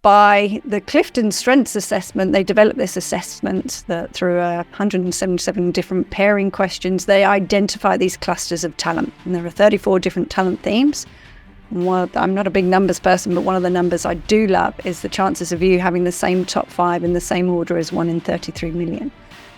By the Clifton Strengths Assessment, they developed this assessment that through 177 different pairing questions, they identify these clusters of talent. And there are 34 different talent themes. Well, I'm not a big numbers person, but one of the numbers I do love is the chances of you having the same top 5 in the same order as 1 in 33 million.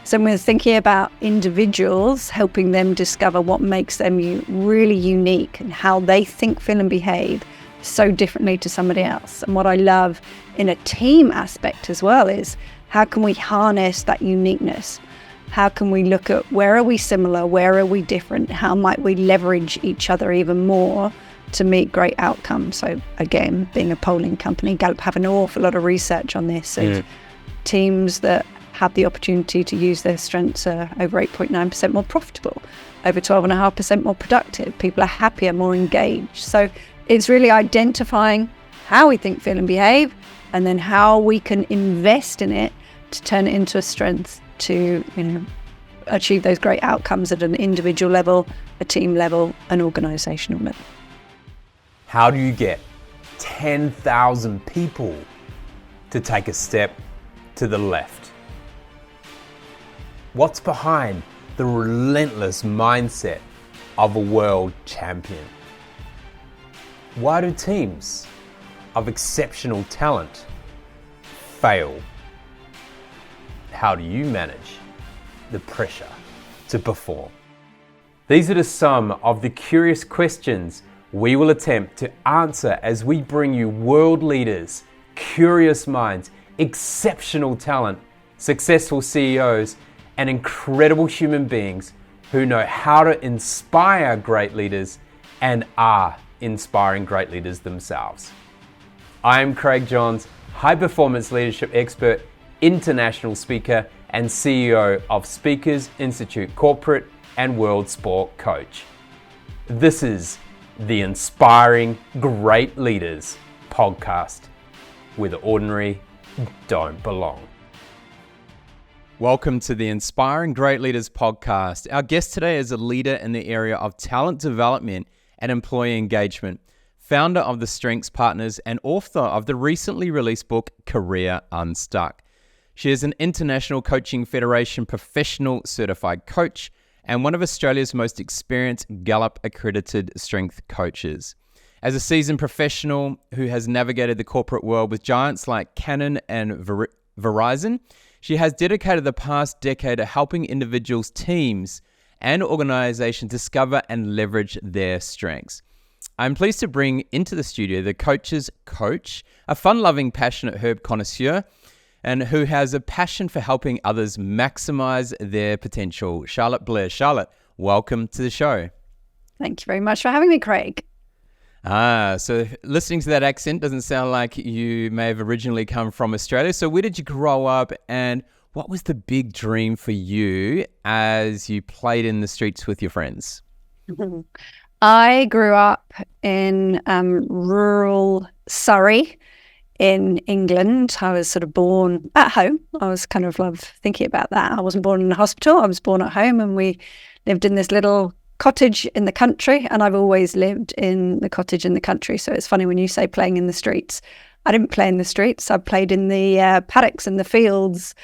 So we're thinking about individuals, helping them discover what makes them really unique and how they think, feel and behave so differently to somebody else. And what I love in a team aspect as well is how can we harness that uniqueness? How can we look at where are we similar? Where are we different? How might we leverage each other even more to meet great outcomes? So again, being a polling company, Gallup have an awful lot of research on this. So teams that have the opportunity to use their strengths are over 8.9% more profitable, over 12.5% more productive. People are happier, more engaged. So it's really identifying how we think, feel and behave, and then how we can invest in it to turn it into a strength to achieve those great outcomes at an individual level, a team level, an organizational level. How do you get 10,000 people to take a step to the left? What's behind the relentless mindset of a world champion? Why do teams of exceptional talent fail? How do you manage the pressure to perform? These are just some of the curious questions we will attempt to answer as we bring you world leaders, curious minds, exceptional talent, successful CEOs, and incredible human beings who know how to inspire great leaders and are inspiring great leaders themselves. I am Craig Johns, high performance leadership expert, international speaker, and CEO of Speakers Institute Corporate and World Sport Coach. This is the Inspiring Great Leaders podcast, where the ordinary don't belong. Welcome to the Inspiring Great Leaders podcast. Our guest today is a leader in the area of talent development and employee engagement, founder of the Strengths Partners and author of the recently released book, Career Unstuck. She is an International Coaching Federation professional certified coach and one of Australia's most experienced Gallup-accredited strength coaches. As a seasoned professional who has navigated the corporate world with giants like Canon and Verizon, she has dedicated the past decade to helping individuals, teams, and organizations discover and leverage their strengths. I'm pleased to bring into the studio the coach's coach, a fun-loving, passionate herb connoisseur, and who has a passion for helping others maximize their potential, Charlotte Blair. Charlotte, welcome to the show. Thank you very much for having me, Craig. So listening to that accent doesn't sound like you may have originally come from Australia. So where did you grow up, and what was the big dream for you as you played in the streets with your friends? I grew up in rural Surrey in England. I was sort of born at home. I was kind of love thinking about that. I wasn't born in a hospital. I was born at home, and we lived in this little cottage in the country, and I've always lived in the cottage in the country. So it's funny when you say playing in the streets. I didn't play in the streets. I played in the paddocks and the fields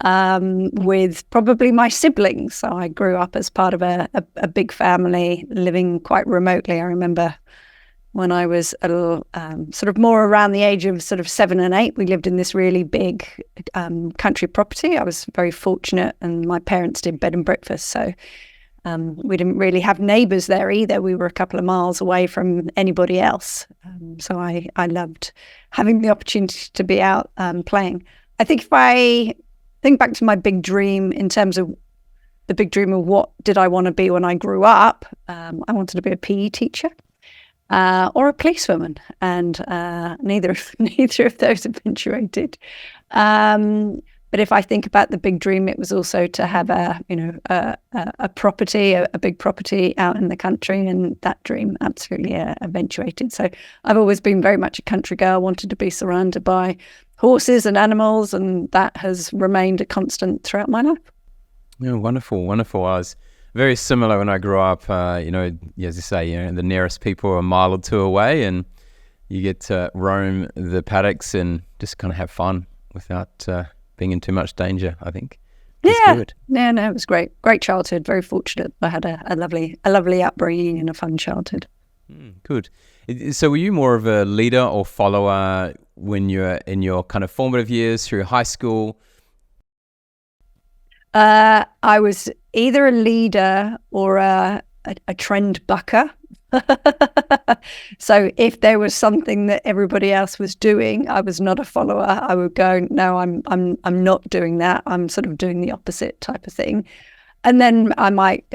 with probably my siblings. So I grew up as part of a big family living quite remotely. I remember when I was a little, sort of more around the age of sort of 7 and 8, we lived in this really big country property. I was very fortunate, and my parents did bed and breakfast. So we didn't really have neighbours there either. We were a couple of miles away from anybody else. So I loved having the opportunity to be out playing. I think if I think back to my big dream in terms of the big dream of what did I want to be when I grew up, I wanted to be a PE teacher or a policewoman, and neither of those eventuated. But if I think about the big dream, it was also to have a property, a big property out in the country, and that dream absolutely eventuated. So I've always been very much a country girl, wanted to be surrounded by horses and animals, and that has remained a constant throughout my life. Yeah, wonderful. I was very similar when I grew up. As you say, the nearest people are a mile or two away, and you get to roam the paddocks and just kind of have fun without being in too much danger, I think. Good. Yeah, no, it was great. Great childhood. Very fortunate. I had a lovely upbringing and a fun childhood. Good. So were you more of a leader or follower when you're in your kind of formative years through high school? I was either a leader or a trend bucker. So if there was something that everybody else was doing, I was not a follower. I would go, no, I'm not doing that. I'm sort of doing the opposite type of thing. And then I might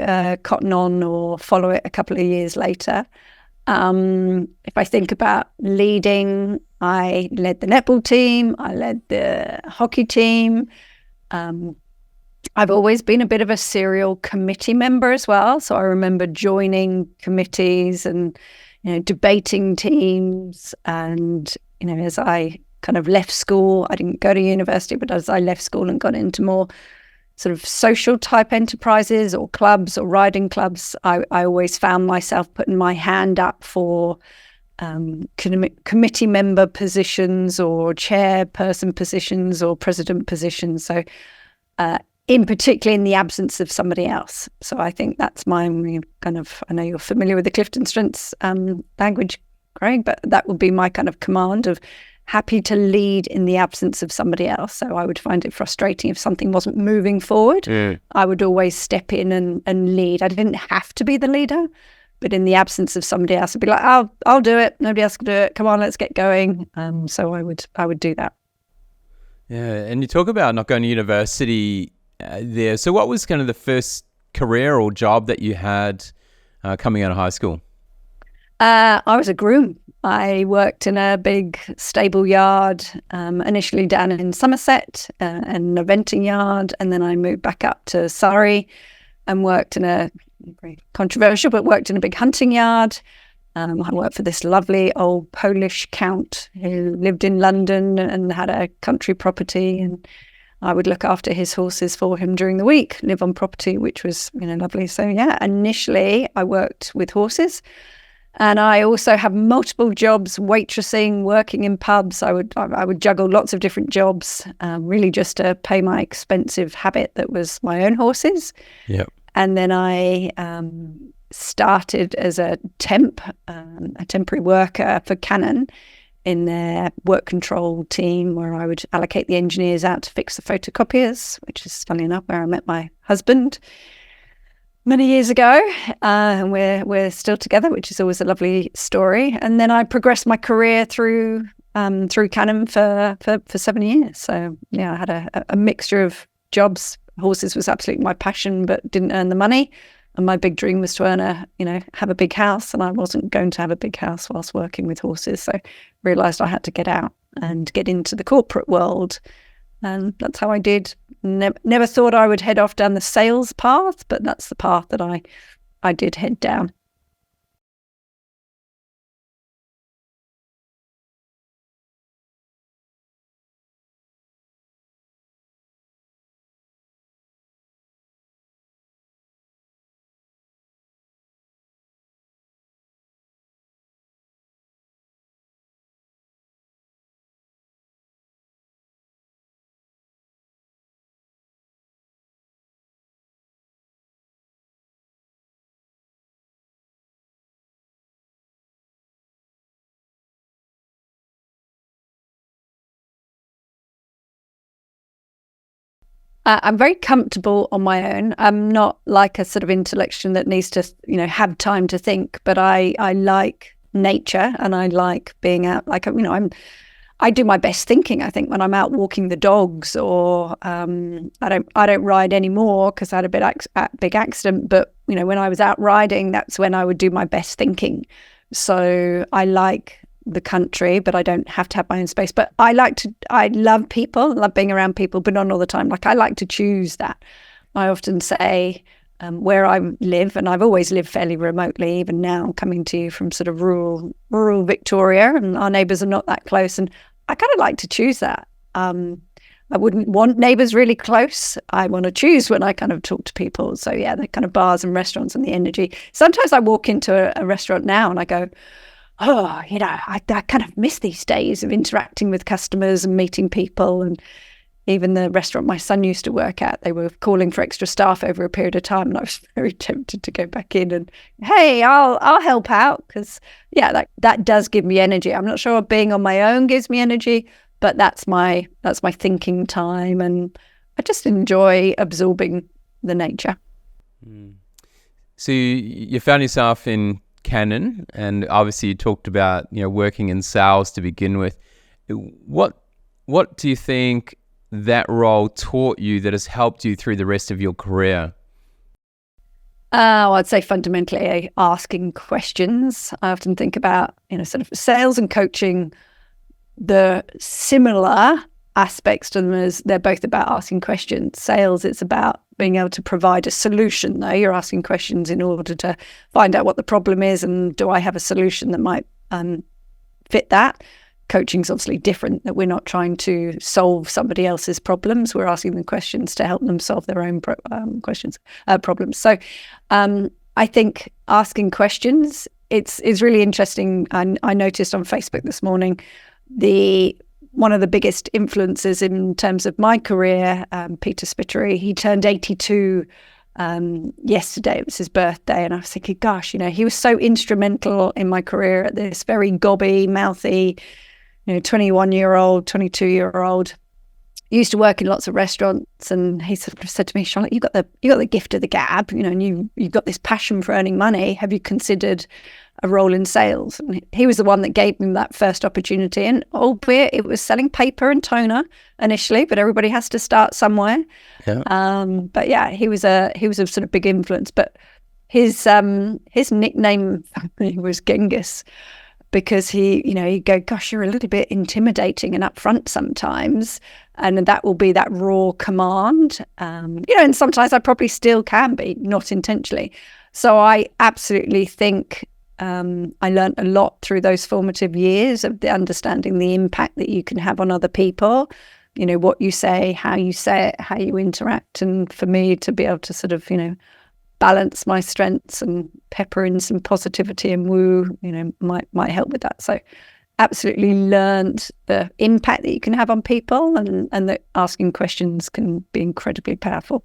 cotton on or follow it a couple of years later. If I think about leading, I led the netball team. I led the hockey team. I've always been a bit of a serial committee member as well. So I remember joining committees and, debating teams. And, as I kind of left school, I didn't go to university, but as I left school and got into more sort of social type enterprises or clubs or riding clubs, I always found myself putting my hand up for committee member positions or chairperson positions or president positions. So in particular in the absence of somebody else. So I think that's my kind of, I know you're familiar with the Clifton Strengths language, Craig, but that would be my kind of command of happy to lead in the absence of somebody else. So I would find it frustrating if something wasn't moving forward. I would always step in and lead. I didn't have to be the leader, but in the absence of somebody else, I'd be like, I'll do it. Nobody else can do it. Come on, let's get going. So I would do that. Yeah, and you talk about not going to university there. So what was kind of the first career or job that you had coming out of high school? I was a groom. I worked in a big stable yard, initially down in Somerset, an eventing yard, and then I moved back up to Surrey and worked in a, very controversial, but worked in a big hunting yard. I worked for this lovely old Polish count who lived in London and had a country property, and I would look after his horses for him during the week, live on property, which was, lovely. So yeah, initially I worked with horses. And I also have multiple jobs, waitressing, working in pubs. I would juggle lots of different jobs, really just to pay my expensive habit that was my own horses. Yep. And then I started as a temporary worker for Canon in their work control team, where I would allocate the engineers out to fix the photocopiers, which is funny enough where I met my husband many years ago, and we're still together, which is always a lovely story. And then I progressed my career through Canon for 7 years. So yeah, I had a mixture of jobs. Horses was absolutely my passion, but didn't earn the money. And my big dream was to have a big house, and I wasn't going to have a big house whilst working with horses. So realised I had to get out and get into the corporate world. And that's how I did. Never thought I would head off down the sales path, but that's the path that I did head down. I'm very comfortable on my own. I'm not like a sort of intellectual that needs to, have time to think, but I like nature and I like being out. Like, I do my best thinking, I think, when I'm out walking the dogs, or I don't ride anymore because I had a big accident. But, when I was out riding, that's when I would do my best thinking. So I like the country, but I don't have to have my own space. But I love people, love being around people, but not all the time. Like, I like to choose that. I often say where I live, and I've always lived fairly remotely, even now coming to you from sort of rural Victoria, and our neighbours are not that close. And I kind of like to choose that. I wouldn't want neighbours really close. I want to choose when I kind of talk to people. So yeah, the kind of bars and restaurants and the energy. Sometimes I walk into a restaurant now and I go, I kind of miss these days of interacting with customers and meeting people. And even the restaurant my son used to work at, they were calling for extra staff over a period of time, and I was very tempted to go back in and, hey, I'll help out, because that does give me energy. I'm not sure being on my own gives me energy, but that's my thinking time, and I just enjoy absorbing the nature. So you found yourself in Canon, and obviously you talked about working in sales to begin with. What do you think that role taught you that has helped you through the rest of your career? I'd say fundamentally asking questions. I often think about, sort of sales and coaching, the similar aspects to them as they're both about asking questions. Sales, it's about being able to provide a solution, though. You're asking questions in order to find out what the problem is, and do I have a solution that might fit that? Coaching's obviously different, that we're not trying to solve somebody else's problems. We're asking them questions to help them solve their own problems. So I think asking questions, it's really interesting. I noticed on Facebook this morning, one of the biggest influences in terms of my career, Peter Spiteri, he turned 82 yesterday. It was his birthday, and I was thinking, gosh, he was so instrumental in my career at this very gobby, mouthy, 21-year-old, 22-year-old. He used to work in lots of restaurants, and he sort of said to me, Charlotte, you got the gift of the gab, and you've got this passion for earning money. Have you considered a role in sales? And he was the one that gave me that first opportunity, and albeit it was selling paper and toner initially, but everybody has to start somewhere. Yeah. But yeah, he was a sort of big influence. But his nickname was Genghis, because he'd go, gosh, you're a little bit intimidating and upfront sometimes. And that will be that raw command. And sometimes I probably still can be, not intentionally. So I absolutely think I learned a lot through those formative years of the understanding the impact that you can have on other people, what you say, how you say it, how you interact. And for me to be able to sort of, balance my strengths and pepper in some positivity and woo, might help with that. So absolutely learned the impact that you can have on people, and that asking questions can be incredibly powerful.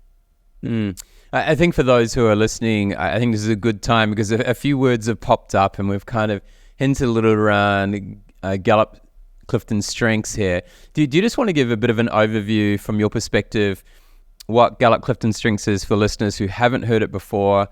I think for those who are listening, I think this is a good time, because a few words have popped up, and we've kind of hinted a little around Gallup Clifton strengths here. Do you just want to give a bit of an overview from your perspective what Gallup Clifton Strengths is for listeners who haven't heard it before,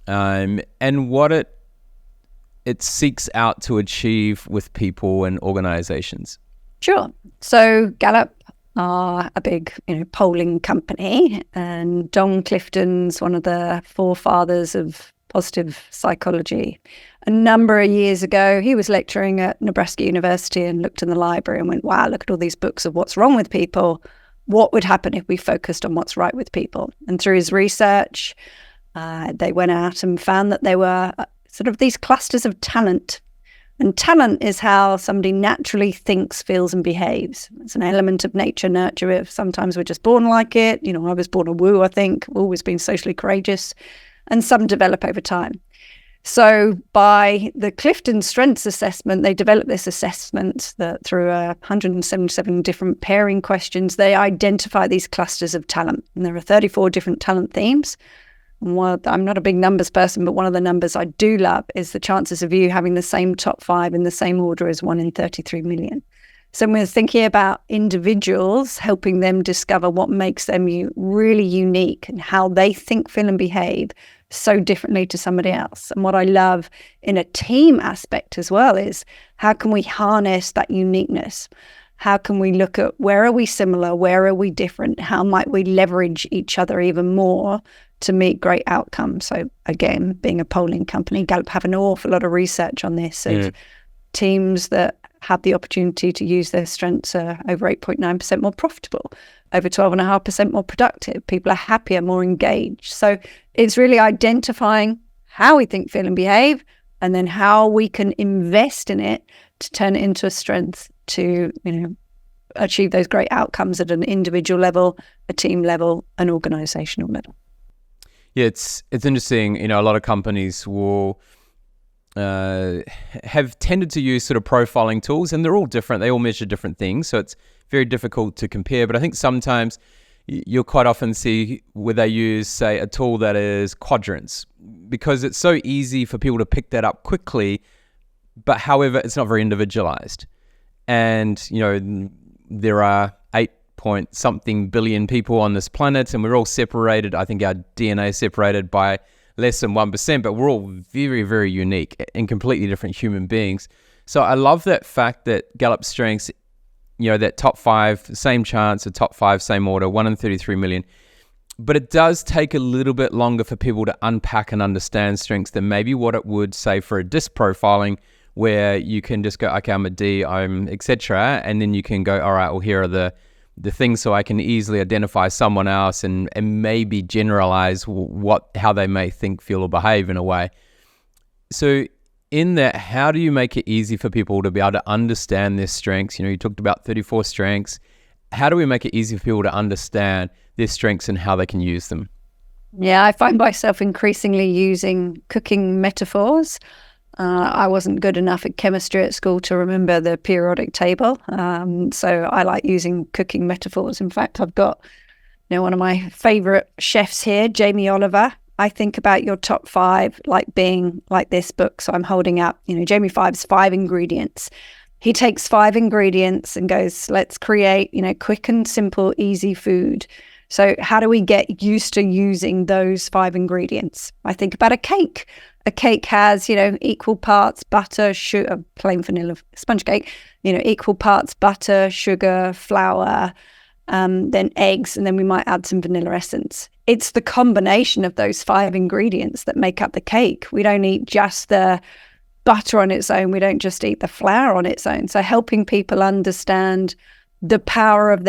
and what it seeks out to achieve with people and organizations? Sure. So Gallup are a big, polling company, and Don Clifton's one of the forefathers of positive psychology. A number of years ago, he was lecturing at Nebraska University and looked in the library and went, wow, look at all these books of what's wrong with people. What would happen if we focused on what's right with people? And through his research, they went out and found that there were sort of these clusters of talent. And talent is how somebody naturally thinks, feels, and behaves. It's an element of nature, nurture. Sometimes we're just born like it. I was born a woo, I think, always been socially courageous. And some develop over time. So by the Clifton Strengths Assessment, they developed this assessment that through 177 different pairing questions, they identify these clusters of talent. And there are 34 different talent themes. And I'm not a big numbers person, but one of the numbers I do love is the chances of you having the same top 5 in the same order as 1 in 33 million. So we're thinking about individuals, helping them discover what makes them really unique and how they think, feel, and behave so differently to somebody else. And what I love in a team aspect as well is how can we harness that uniqueness? How can we look at where are we similar? Where are we different? How might we leverage each other even more to meet great outcomes? So again, being a polling company, Gallup have an awful lot of research on this of teams that have the opportunity to use their strengths are over 8.9% more profitable, over 12.5% more productive. People are happier, more engaged. So it's really identifying how we think, feel, and behave, and then how we can invest in it to turn it into a strength to, achieve those great outcomes at an individual level, a team level, an organizational level. Yeah, it's interesting. A lot of companies will have tended to use sort of profiling tools, and they're all different. They all measure different things, so it's very difficult to compare. But I think sometimes you'll quite often see where they use, say, a tool that is quadrants, because it's so easy for people to pick that up quickly, but however, it's not very individualized. And, there are 8 point something billion people on this planet, and we're all separated. I think our DNA is separated by less than 1%, but we're all very, very unique and completely different human beings. So I love that fact that Gallup Strengths, that top 5, same chance, a top 5, same order, 1 in 33 million. But it does take a little bit longer for people to unpack and understand strengths than maybe what it would say for a disc profiling, where you can just go, okay, I'm a D, I'm etc. And then you can go, all right, well, here are the things, so I can easily identify someone else and maybe generalize how they may think, feel, or behave in a way. So in that, how do you make it easy for people to be able to understand their strengths? You talked about 34 strengths. How do we make it easy for people to understand their strengths and how they can use them? Yeah, I find myself increasingly using cooking metaphors. I wasn't good enough at chemistry at school to remember the periodic table. So I like using cooking metaphors. In fact, I've got one of my favorite chefs here, Jamie Oliver. I think about your top 5 like being like this book. So I'm holding up, Jamie 5's 5 ingredients. He takes 5 ingredients and goes, let's create, quick and simple, easy food. So how do we get used to using those 5 ingredients? I think about a cake. A cake has, equal parts butter, sugar, plain vanilla sponge cake, equal parts butter, sugar, flour, then eggs, and then we might add some vanilla essence. It's the combination of those 5 ingredients that make up the cake. We don't eat just the butter on its own. We don't just eat the flour on its own. So helping people understand the power of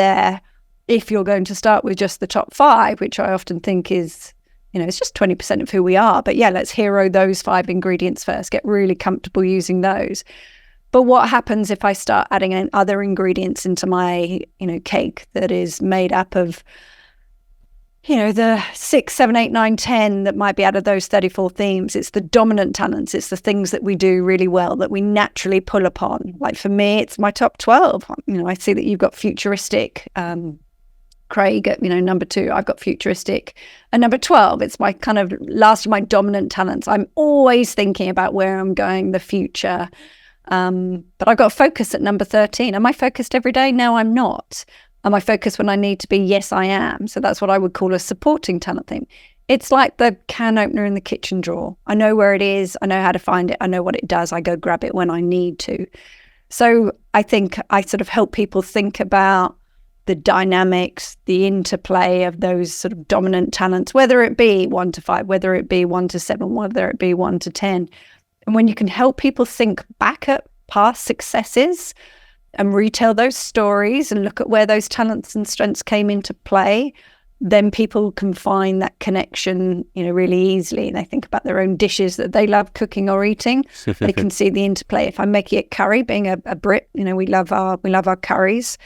if you're going to start with just the top 5, which I often think is, it's just 20% of who we are. But yeah, let's hero those 5 ingredients first, get really comfortable using those. But what happens if I start adding in other ingredients into my, cake that is made up of, the 6, 7, 8, 9, 10 that might be out of those 34 themes? It's the dominant talents. It's the things that we do really well that we naturally pull upon. Like for me, it's my top 12. I see that you've got futuristic, Craig at number 2. I've got futuristic, and number 12, it's my kind of last of my dominant talents. I'm always thinking about where I'm going, the future, but I've got focus at number 13. Am I focused every day? No, I'm not. Am I focused when I need to be? Yes, I am. So that's what I would call a supporting talent theme. It's like the can opener in the kitchen drawer. I know where it is, I know how to find it, I know what it does, I go grab it when I need to. So I think I sort of help people think about the dynamics, the interplay of those sort of dominant talents, whether it be 1 to 5, whether it be 1 to 7, whether it be 1 to 10. And when you can help people think back at past successes and retell those stories and look at where those talents and strengths came into play, then people can find that connection, really easily. They think about their own dishes that they love cooking or eating. They can see the interplay. If I'm making a curry, being a Brit, we love our curries.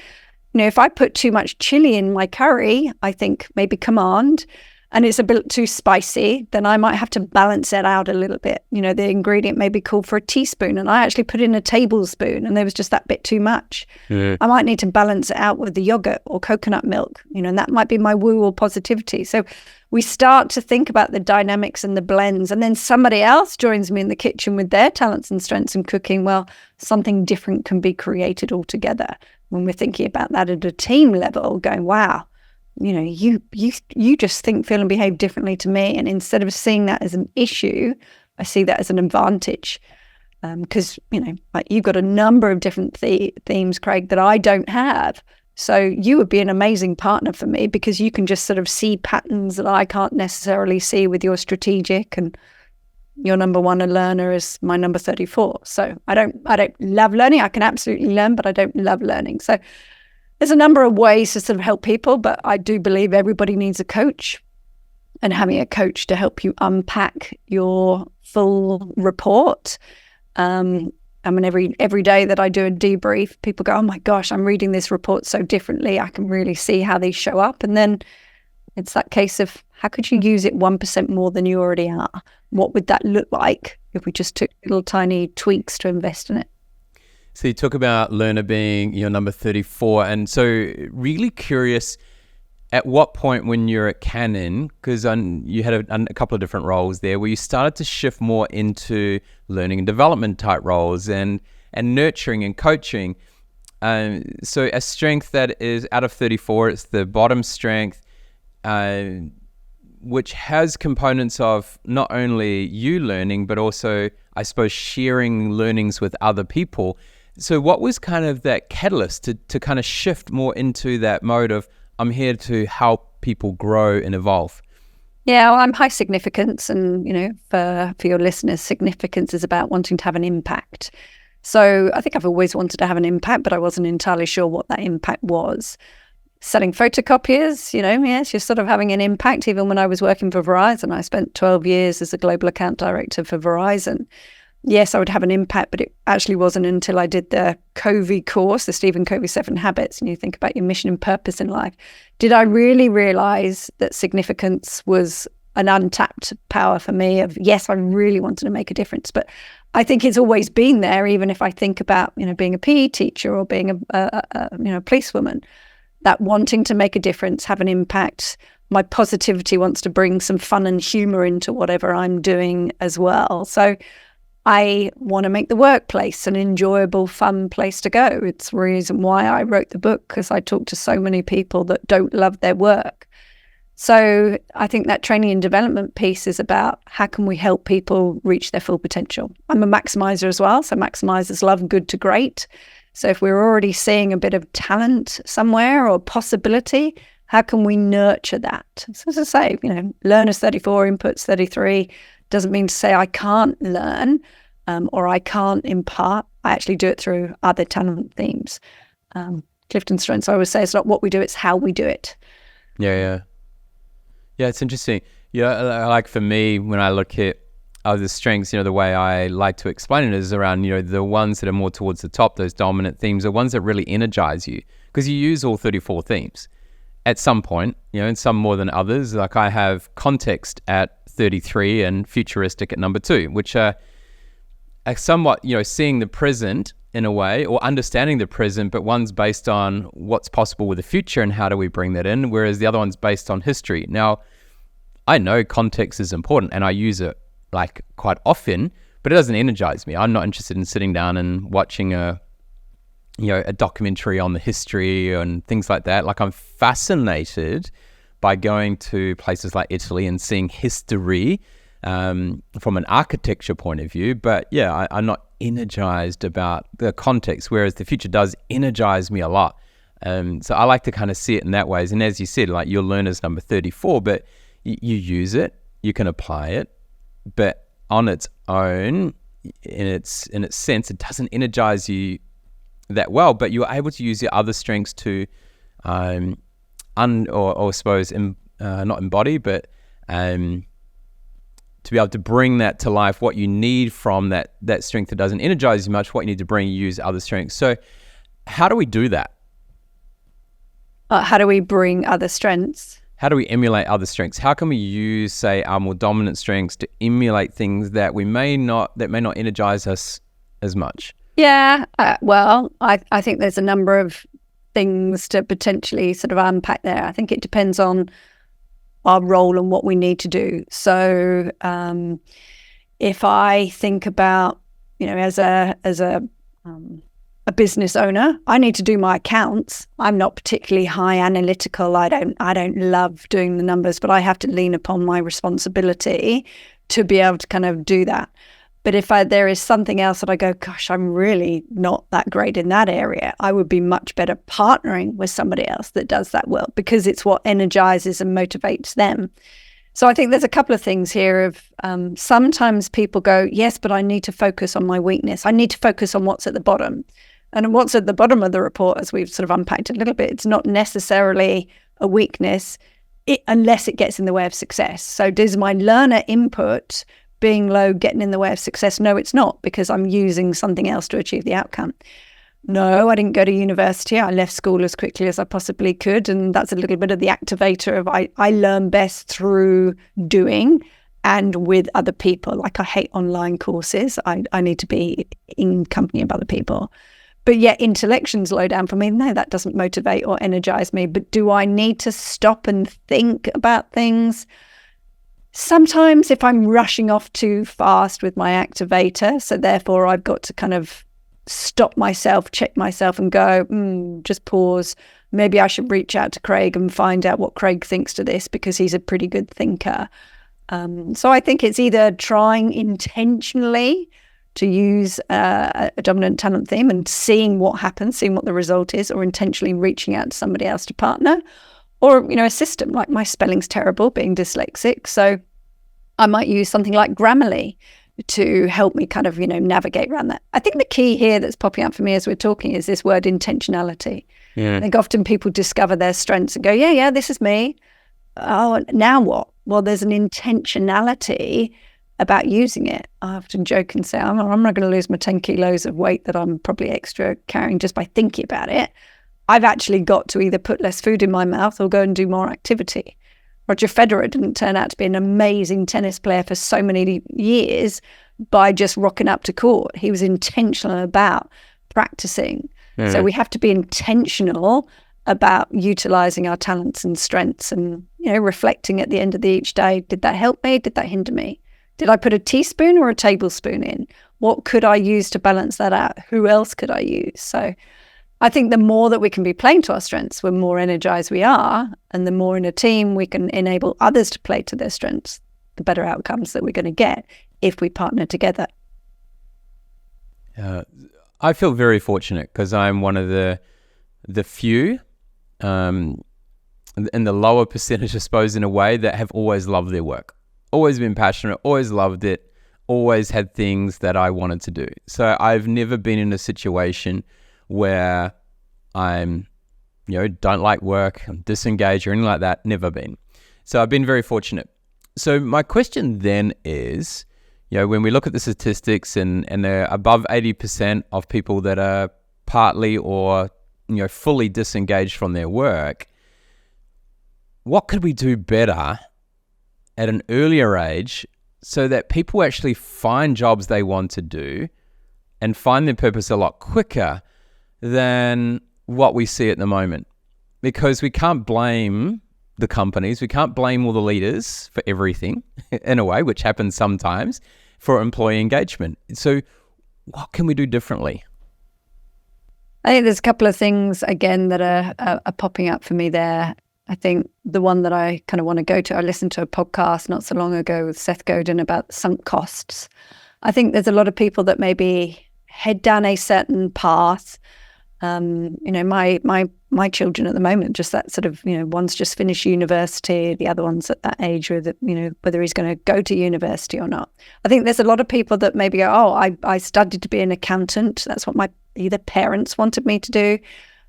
If I put too much chili in my curry, I think maybe command, and it's a bit too spicy, then I might have to balance it out a little bit. The ingredient may be called for a teaspoon, and I actually put in a tablespoon, and there was just that bit too much. I might need to balance it out with the yogurt or coconut milk, and that might be my woo or positivity. So we start to think about the dynamics and the blends, and then somebody else joins me in the kitchen with their talents and strengths in cooking. Well, something different can be created altogether. When we're thinking about that at a team level, going, wow, you just think, feel, and behave differently to me. And instead of seeing that as an issue, I see that as an advantage. Because, like you've got a number of different themes, Craig, that I don't have. So you would be an amazing partner for me because you can just sort of see patterns that I can't necessarily see with your strategic, and your number 1 a learner is my number 34. So I don't love learning. I can absolutely learn, but I don't love learning. So there's a number of ways to sort of help people, but I do believe everybody needs a coach, and having a coach to help you unpack your full report. Every day that I do a debrief, people go, oh my gosh, I'm reading this report so differently. I can really see how these show up. And then It's that case of how could you use it 1% more than you already are? What would that look like if we just took little tiny tweaks to invest in it? So you talk about learner being your number 34. And so really curious, at what point when you're at Canon, because you had a couple of different roles there, where you started to shift more into learning and development type roles and nurturing and coaching. So a strength that is out of 34, it's the bottom strength, which has components of not only you learning, but also, I suppose, sharing learnings with other people. So what was kind of that catalyst to kind of shift more into that mode of, I'm here to help people grow and evolve? Yeah, well, I'm high significance, and for your listeners, significance is about wanting to have an impact. So I think I've always wanted to have an impact, but I wasn't entirely sure what that impact was. Selling photocopiers, yes, you're sort of having an impact. Even when I was working for Verizon, I spent 12 years as a global account director for Verizon. Yes, I would have an impact, but it actually wasn't until I did the Covey course, the Stephen Covey 7 Habits, and you think about your mission and purpose in life. Did I really realize that significance was an untapped power for me of, yes, I really wanted to make a difference. But I think it's always been there, even if I think about, being a PE teacher or being a policewoman, that wanting to make a difference, have an impact. My positivity wants to bring some fun and humor into whatever I'm doing as well. So I want to make the workplace an enjoyable, fun place to go. It's the reason why I wrote the book, because I talk to so many people that don't love their work. So I think that training and development piece is about how can we help people reach their full potential. I'm a maximizer as well. So maximizers love good to great. So if we're already seeing a bit of talent somewhere or possibility, how can we nurture that? So as I say, learners 34, inputs 33, doesn't mean to say I can't learn or I can't impart. I actually do it through other talent themes. Clifton Strengths, I always say, it's not what we do, it's how we do it. Yeah, it's interesting. Like for me, when I look at other strengths, the way I like to explain it is around, the ones that are more towards the top, those dominant themes, are ones that really energize you, because you use all 34 themes at some point, and some more than others. Like I have context at 33 and futuristic at number 2, which are somewhat, seeing the present in a way, or understanding the present, but one's based on what's possible with the future and how do we bring that in, whereas the other one's based on history. Now, I know context is important and I use it like quite often, but it doesn't energize me. I'm not interested in sitting down and watching a documentary on the history and things like that. Like I'm fascinated by going to places like Italy and seeing history from an architecture point of view. But yeah, I'm not energized about the context, whereas the future does energize me a lot. So I like to kind of see it in that ways. And as you said, like your learner's number 34, but you use it, you can apply it, but on its own, in its sense, it doesn't energize you that well, but you're able to use your other strengths to not embody, but to be able to bring that to life, what you need from that strength that doesn't energize you much, what you need to bring, use other strengths. So how do we do that? How do we bring other strengths? How do we emulate other strengths? How can we use, say, our more dominant strengths to emulate things that may not energize us as much? Yeah, well, I think there's a number of things to potentially sort of unpack there. I think it depends on our role and what we need to do. So if I think about, as a business owner, I need to do my accounts. I'm not particularly high analytical. I don't love doing the numbers, but I have to lean upon my responsibility to be able to kind of do that. But if there is something else that I go, gosh, I'm really not that great in that area, I would be much better partnering with somebody else that does that well, because it's what energizes and motivates them. So I think there's a couple of things here of sometimes people go, yes, but I need to focus on my weakness. I need to focus on what's at the bottom. And what's at the bottom of the report, as we've sort of unpacked a little bit, it's not necessarily a weakness unless it gets in the way of success. So does my learner input being low getting in the way of success? No, it's not, because I'm using something else to achieve the outcome. No, I didn't go to university. I left school as quickly as I possibly could. And that's a little bit of the activator of I learn best through doing and with other people. Like I hate online courses. I need to be in company of other people. But yet intellection's low down for me. No, that doesn't motivate or energize me. But do I need to stop and think about things? Sometimes if I'm rushing off too fast with my activator, so therefore I've got to kind of stop myself, check myself and go, just pause. Maybe I should reach out to Craig and find out what Craig thinks to this because he's a pretty good thinker. So I think it's either trying intentionally to use a dominant talent theme and seeing what happens, seeing what the result is, or intentionally reaching out to somebody else to partner, or, a system. Like my spelling's terrible, being dyslexic. So I might use something like Grammarly to help me kind of, navigate around that. I think the key here that's popping up for me as we're talking is this word intentionality. Yeah. I think often people discover their strengths and go, yeah, this is me. Oh, now what? Well, there's an intentionality about using it. I often joke and say, I'm not going to lose my 10 kilos of weight that I'm probably extra carrying just by thinking about it. I've actually got to either put less food in my mouth or go and do more activity. Roger Federer didn't turn out to be an amazing tennis player for so many years by just rocking up to court. He was intentional about practicing. Mm-hmm. So we have to be intentional about utilizing our talents and strengths and, reflecting at the end of each day. Did that help me? Did that hinder me? Did I put a teaspoon or a tablespoon in? What could I use to balance that out? Who else could I use? So I think the more that we can be playing to our strengths, the more energized we are, and the more in a team we can enable others to play to their strengths, the better outcomes that we're going to get if we partner together. I feel very fortunate because I'm one of the few in the lower percentage, I suppose, in a way, that have always loved their work. Always been passionate, always loved it, always had things that I wanted to do. So I've never been in a situation where I'm, don't like work, I'm disengaged or anything like that. Never been. So I've been very fortunate. So my question then is, when we look at the statistics and they're above 80% of people that are partly or, fully disengaged from their work, what could we do better at an earlier age so that people actually find jobs they want to do and find their purpose a lot quicker than what we see at the moment? Because we can't blame the companies, we can't blame all the leaders for everything in a way, which happens sometimes, for employee engagement. So what can we do differently? I think there's a couple of things, again, that are popping up for me there. I think the one that I kind of want to go to, I listened to a podcast not so long ago with Seth Godin about sunk costs. I think there's a lot of people that maybe head down a certain path. My children at the moment, just that sort of, one's just finished university, the other one's at that age where, whether he's going to go to university or not. I think there's a lot of people that maybe go, I studied to be an accountant. That's what my either parents wanted me to do.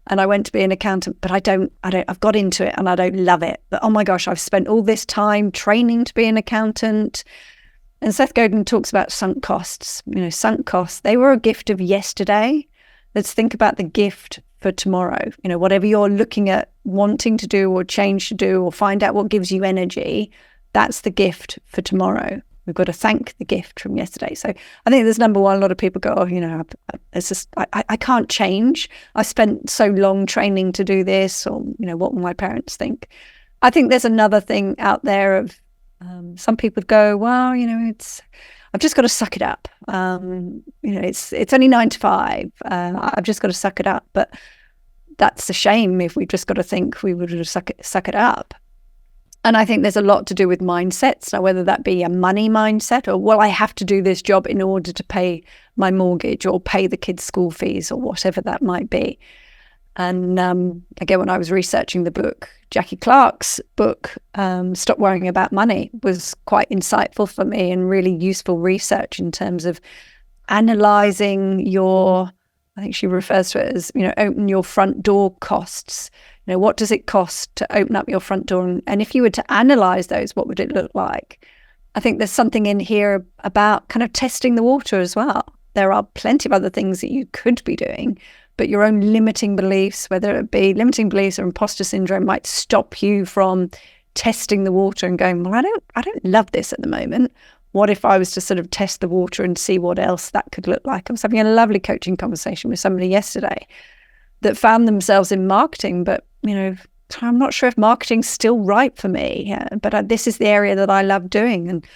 And I went to be an accountant, but I've got into it and I don't love it. But oh my gosh, I've spent all this time training to be an accountant. And Seth Godin talks about sunk costs. Sunk costs, they were a gift of yesterday. Let's think about the gift for tomorrow. Whatever you're looking at wanting to do or change to do or find out what gives you energy, that's the gift for tomorrow. We've got to thank the gift from yesterday. So I think there's number one, a lot of people go, it's just, I can't change. I spent so long training to do this, or, what will my parents think? I think there's another thing out there of some people go, well, I've just got to suck it up. It's only 9 to 5. I've just got to suck it up. But that's a shame if we just got to think we would have suck it up. And I think there's a lot to do with mindsets. Now, whether that be a money mindset or, well, I have to do this job in order to pay my mortgage or pay the kids' school fees or whatever that might be. And again, when I was researching the book, Jackie Clark's book, Stop Worrying About Money, was quite insightful for me and really useful research in terms of analysing your, I think she refers to it as, open your front door costs. What does it cost to open up your front door? And if you were to analyse those, what would it look like? I think there's something in here about kind of testing the water as well. There are plenty of other things that you could be doing, but your own limiting beliefs, whether it be limiting beliefs or imposter syndrome, might stop you from testing the water and going, well, I don't love this at the moment. What if I was to sort of test the water and see what else that could look like? I was having a lovely coaching conversation with somebody yesterday that found themselves in marketing, but, I'm not sure if marketing's still right for me, but this is the area that I love doing. And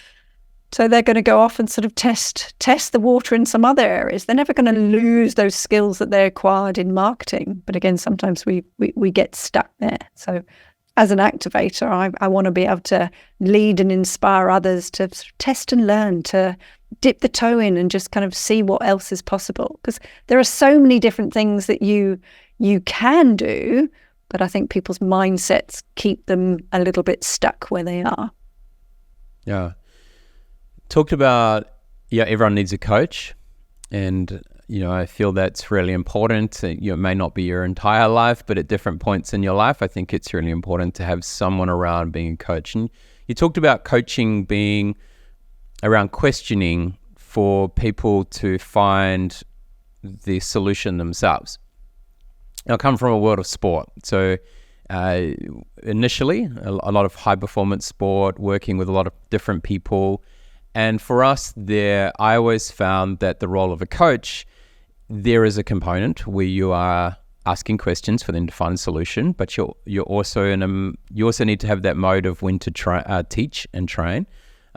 so they're going to go off and sort of test the water in some other areas. They're never going to lose those skills that they acquired in marketing. But again, sometimes we get stuck there. So as an activator, I want to be able to lead and inspire others to sort of test and learn, to dip the toe in and just kind of see what else is possible. Because there are so many different things that you can do, but I think people's mindsets keep them a little bit stuck where they are. Yeah. Talked about, everyone needs a coach. And, I feel that's really important. It may not be your entire life, but at different points in your life, I think it's really important to have someone around being a coach. And you talked about coaching being around questioning for people to find the solution themselves. I come from a world of sport. So initially, a lot of high performance sport, working with a lot of different people. And for us there, I always found that the role of a coach, there is a component where you are asking questions for them to find a solution, but you're also you also need to have that mode of when to teach and train,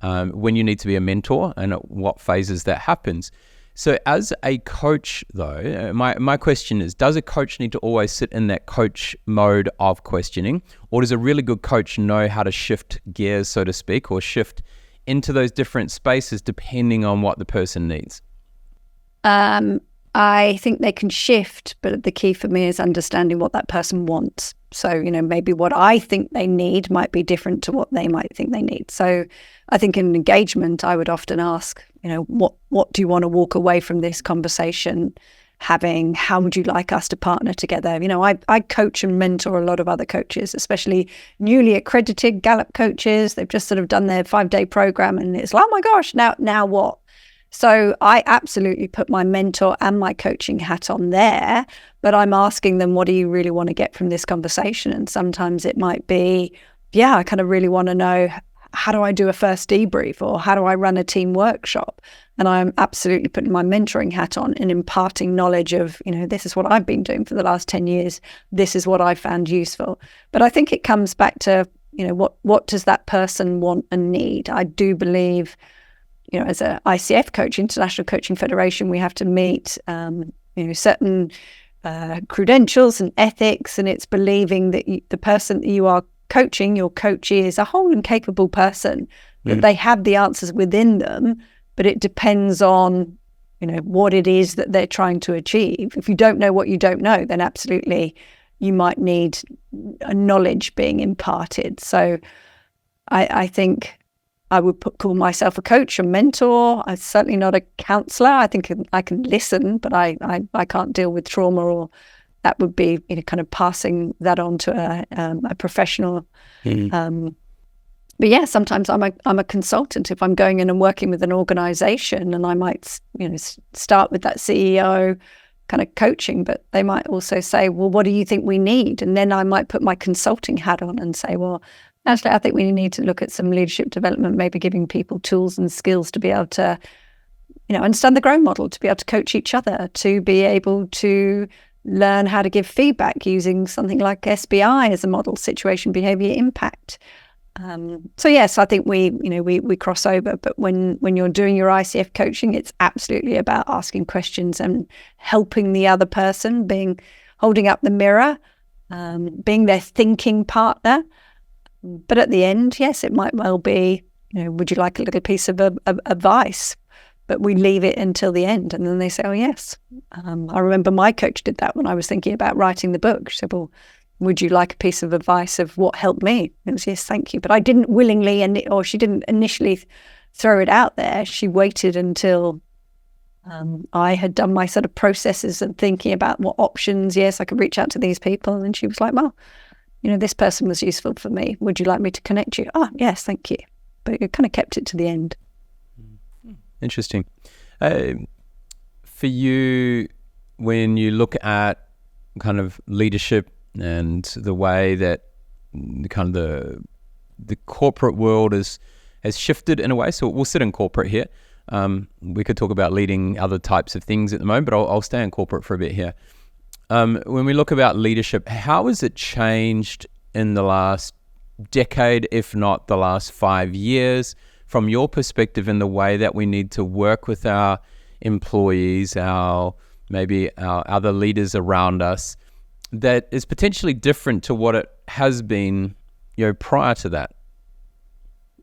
when you need to be a mentor, and at what phases that happens. So as a coach, though, my question is, does a coach need to always sit in that coach mode of questioning, or does a really good coach know how to shift gears, so to speak, or shift into those different spaces depending on what the person needs? I think they can shift, but the key for me is understanding what that person wants. So, maybe what I think they need might be different to what they might think they need. So I think in engagement, I would often ask, what do you want to walk away from this conversation having? How would you like us to partner together? I coach and mentor a lot of other coaches, especially newly accredited Gallup coaches. They've just sort of done their 5-day program and it's like, oh my gosh, now what? So I absolutely put my mentor and my coaching hat on there, but I'm asking them, what do you really want to get from this conversation? And sometimes it might be, I kind of really want to know, how do I do a first debrief, or how do I run a team workshop? And I'm absolutely putting my mentoring hat on and imparting knowledge of, this is what I've been doing for the last 10 years. This is what I found useful. But I think it comes back to, what does that person want and need? I do believe, as a ICF coach, International Coaching Federation, we have to meet, certain credentials and ethics, and it's believing that the person that you are coaching, your coachee, is a whole and capable person, that they have the answers within them, but it depends on, what it is that they're trying to achieve. If you don't know what you don't know, then absolutely you might need a knowledge being imparted. So I think I would call myself a coach, a mentor. I'm certainly not a counselor. I think I can listen, but I can't deal with trauma, or that would be kind of passing that on to a professional. But yeah, sometimes I'm a consultant. If I'm going in and working with an organization, and I might start with that CEO kind of coaching, but they might also say, well, what do you think we need? And then I might put my consulting hat on and say, well, actually, I think we need to look at some leadership development, maybe giving people tools and skills to be able to, understand the GROW model, to be able to coach each other, to be able to learn how to give feedback using something like SBI as a model, situation, behavior, impact. So yes, I think we cross over, but when you're doing your ICF coaching, it's absolutely about asking questions and helping the other person, holding up the mirror, being their thinking partner. But at the end, yes, it might well be, would you like a little piece of advice? But we leave it until the end, and then they say, oh, yes. I remember my coach did that when I was thinking about writing the book. She said, well, would you like a piece of advice of what helped me? And it was, yes, thank you. But I didn't willingly, or she didn't initially throw it out there. She waited until I had done my sort of processes and thinking about what options, yes, I could reach out to these people. And she was like, well, this person was useful for me. Would you like me to connect you? Oh, yes, thank you. But you kind of kept it to the end. Interesting. For you, when you look at kind of leadership and the way that kind of the corporate world has shifted in a way. So we'll sit in corporate here. We could talk about leading other types of things at the moment, but I'll stay in corporate for a bit here. When we look about leadership, how has it changed in the last decade, if not the last 5 years, from your perspective, in the way that we need to work with our employees, maybe our other leaders around us, that is potentially different to what it has been, prior to that?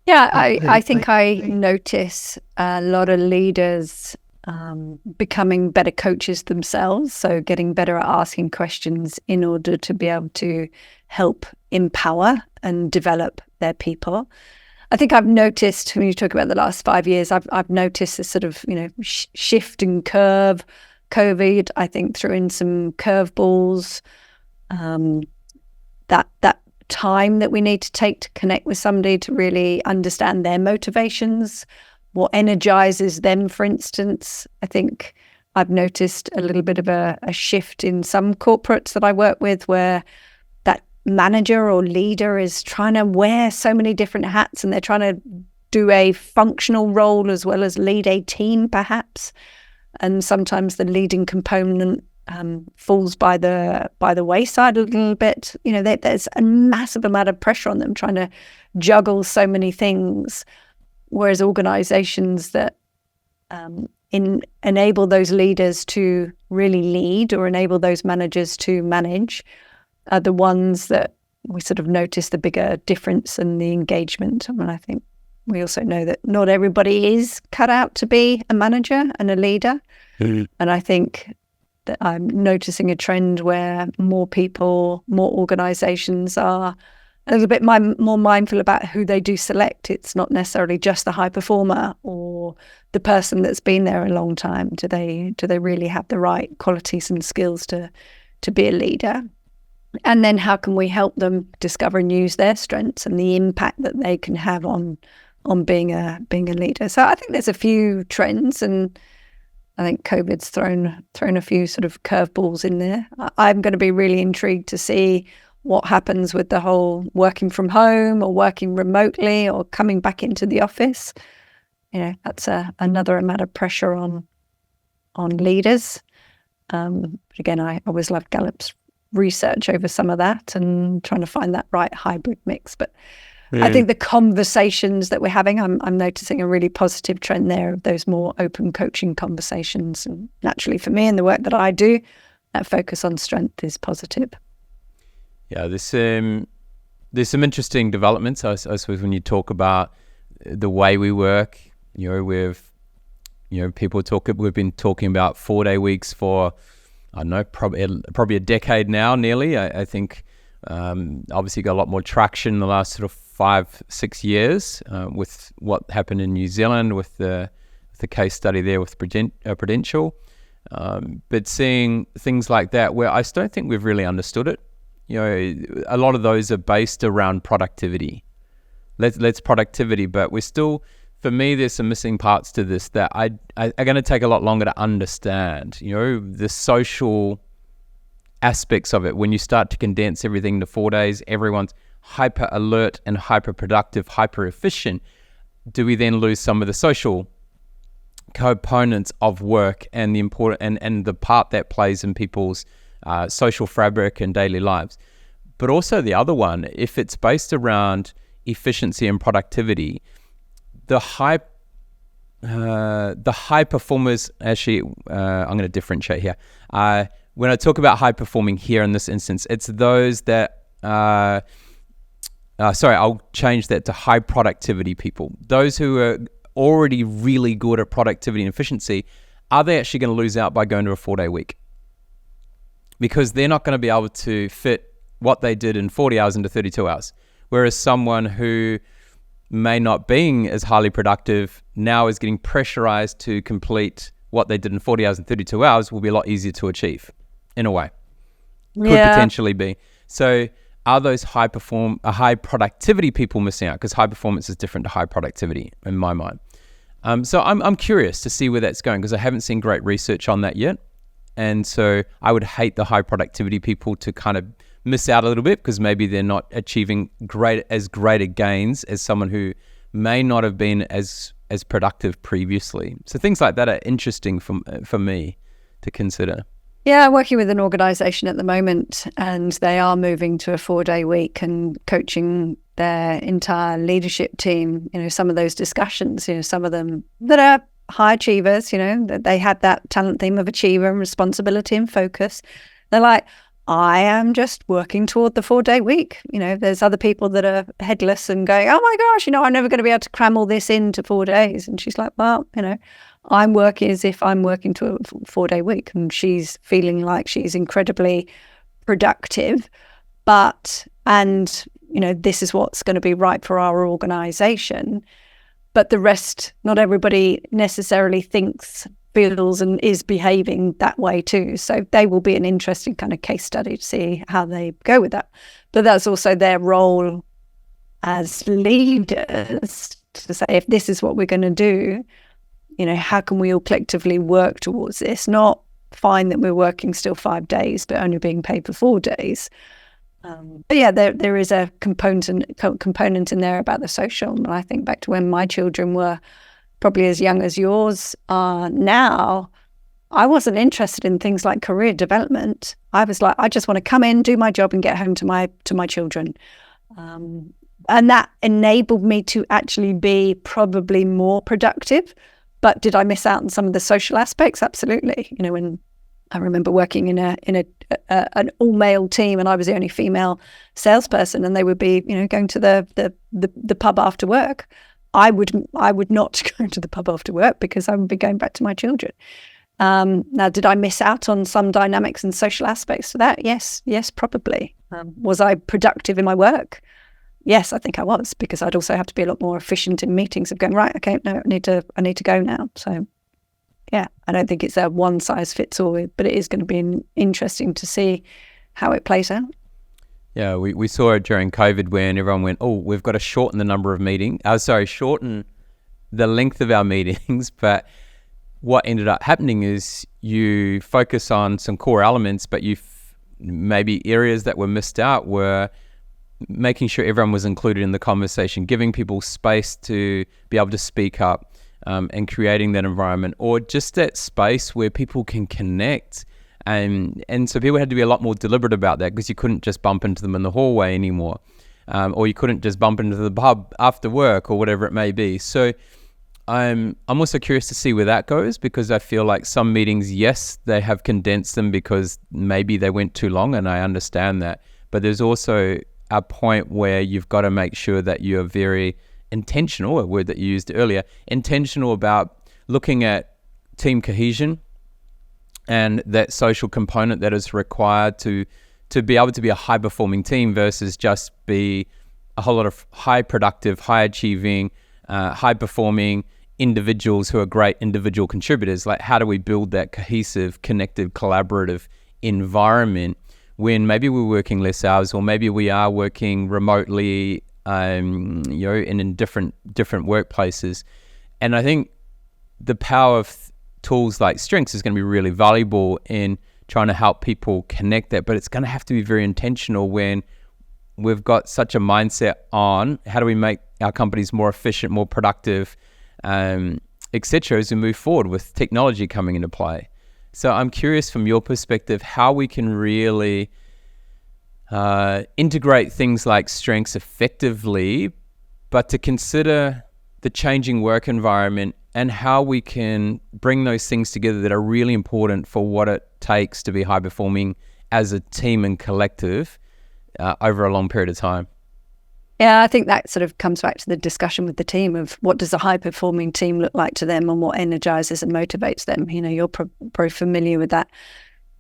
Yeah, I think I notice a lot of leaders becoming better coaches themselves, so getting better at asking questions in order to be able to help empower and develop their people. I think I've noticed, when you talk about the last 5 years, I've noticed a sort of shift and curve. COVID, I think, threw in some curveballs. That time that we need to take to connect with somebody to really understand their motivations, what energizes them, for instance. I think I've noticed a little bit of a shift in some corporates that I work with, where that manager or leader is trying to wear so many different hats, and they're trying to do a functional role as well as lead a team, perhaps. And sometimes the leading component falls by the wayside a little bit. There's a massive amount of pressure on them trying to juggle so many things, whereas organizations that enable those leaders to really lead, or enable those managers to manage, are the ones that we sort of notice the bigger difference in the engagement. And I think we also know that not everybody is cut out to be a manager and a leader. And I think that I'm noticing a trend where more people, more organizations are a little bit more mindful about who they do select. It's not necessarily just the high performer or the person that's been there a long time. Do they really have the right qualities and skills to be a leader? And then how can we help them discover and use their strengths and the impact that they can have on being a leader? So I think there's a few trends, and I think COVID's thrown a few sort of curveballs in there. I'm going to be really intrigued to see what happens with the whole working from home or working remotely or coming back into the office. That's another amount of pressure on leaders. Again, I always loved Gallup's research over some of that and trying to find that right hybrid mix. But I think the conversations that we're having, I'm noticing a really positive trend there of those more open coaching conversations. And naturally for me and the work that I do, that focus on strength is positive. Yeah, there's some interesting developments. I suppose when you talk about the way we work, with people we've been talking about 4-day weeks for, I don't know, probably a decade now, nearly. I think obviously got a lot more traction in the last sort of 5-6 years with what happened in New Zealand with the case study there with Prudential. But seeing things like that where I don't think we've really understood it. A lot of those are based around productivity. Let's productivity, but we're still, for me, there's some missing parts to this that are going to take a lot longer to understand. The social aspects of it. When you start to condense everything to 4 days, everyone's hyper alert and hyper productive, hyper efficient. Do we then lose some of the social components of work and the important and the part that plays in people's social fabric and daily lives? But also the other one, if it's based around efficiency and productivity, the high performers, actually, I'm going to differentiate here. When I talk about high performing here in this instance, it's those that I'll change that to high productivity people. Those who are already really good at productivity and efficiency, are they actually going to lose out by going to a 4-day week? Because they're not going to be able to fit what they did in 40 hours into 32 hours. Whereas someone who may not be as highly productive now is getting pressurized to complete what they did in 40 hours and 32 hours will be a lot easier to achieve, in a way. Could potentially be. So are those high productivity people missing out? Because high performance is different to high productivity in my mind. So I'm curious to see where that's going, because I haven't seen great research on that yet. And so I would hate the high productivity people to kind of miss out a little bit because maybe they're not achieving greater gains as someone who may not have been as productive previously. So things like that are interesting for me to consider. Yeah, I'm working with an organisation at the moment, and they are moving to a 4-day week and coaching their entire leadership team. Some of those discussions, some of them that are high achievers, that they have that talent theme of achiever and responsibility and focus. They're like, I am just working toward the 4-day week. There's other people that are headless and going, oh my gosh, I'm never going to be able to cram all this into 4 days. And she's like, well, I'm working as if I'm working to a 4-day week. And she's feeling like she's incredibly productive. This is what's going to be right for our organization. But the rest, not everybody necessarily thinks, feels and is behaving that way too. So they will be an interesting kind of case study to see how they go with that. But that's also their role as leaders to say, if this is what we're going to do, how can we all collectively work towards this? Not find that we're working still 5 days, but only being paid for 4 days. But yeah, there is a component in there about the social. And I think back to when my children were probably as young as yours are now, I wasn't interested in things like career development. I was like, I just want to come in, do my job and get home to my children. And that enabled me to actually be probably more productive. But did I miss out on some of the social aspects? Absolutely. When I remember working in an all-male team and I was the only female salesperson, and they would be, going to the pub after work. I would not go to the pub after work because I would be going back to my children. Now, did I miss out on some dynamics and social aspects to that? Yes, probably. Was I productive in my work? Yes, I think I was, because I'd also have to be a lot more efficient in meetings of going, right, okay, no, I need to go now. So yeah, I don't think it's a one size fits all, but it is going to be interesting to see how it plays out. Yeah, we saw it during COVID when everyone went, oh, we've got to shorten the number of meetings. Shorten the length of our meetings. But what ended up happening is you focus on some core elements, but maybe areas that were missed out were making sure everyone was included in the conversation, giving people space to be able to speak up, and creating that environment, or just that space where people can connect. And so people had to be a lot more deliberate about that, because you couldn't just bump into them in the hallway anymore, or you couldn't just bump into the pub after work or whatever it may be. So I'm also curious to see where that goes, because I feel like some meetings, yes, they have condensed them because maybe they went too long, and I understand that. But there's also a point where you've got to make sure that you're very intentional, a word that you used earlier, intentional about looking at team cohesion and that social component that is required to be able to be a high performing team versus just be a whole lot of high productive, high achieving, high performing individuals who are great individual contributors. Like, how do we build that cohesive, connected, collaborative environment when maybe we're working less hours, or maybe we are working remotely, in different workplaces. And I think the power of tools like Strengths is going to be really valuable in trying to help people connect that, but it's going to have to be very intentional when we've got such a mindset on how do we make our companies more efficient, more productive, etc., as we move forward with technology coming into play. So I'm curious from your perspective how we can really integrate things like Strengths effectively, but to consider the changing work environment and how we can bring those things together that are really important for what it takes to be high performing as a team and collective over a long period of time. Yeah, I think that sort of comes back to the discussion with the team of what does a high-performing team look like to them and what energizes and motivates them. You're probably familiar with that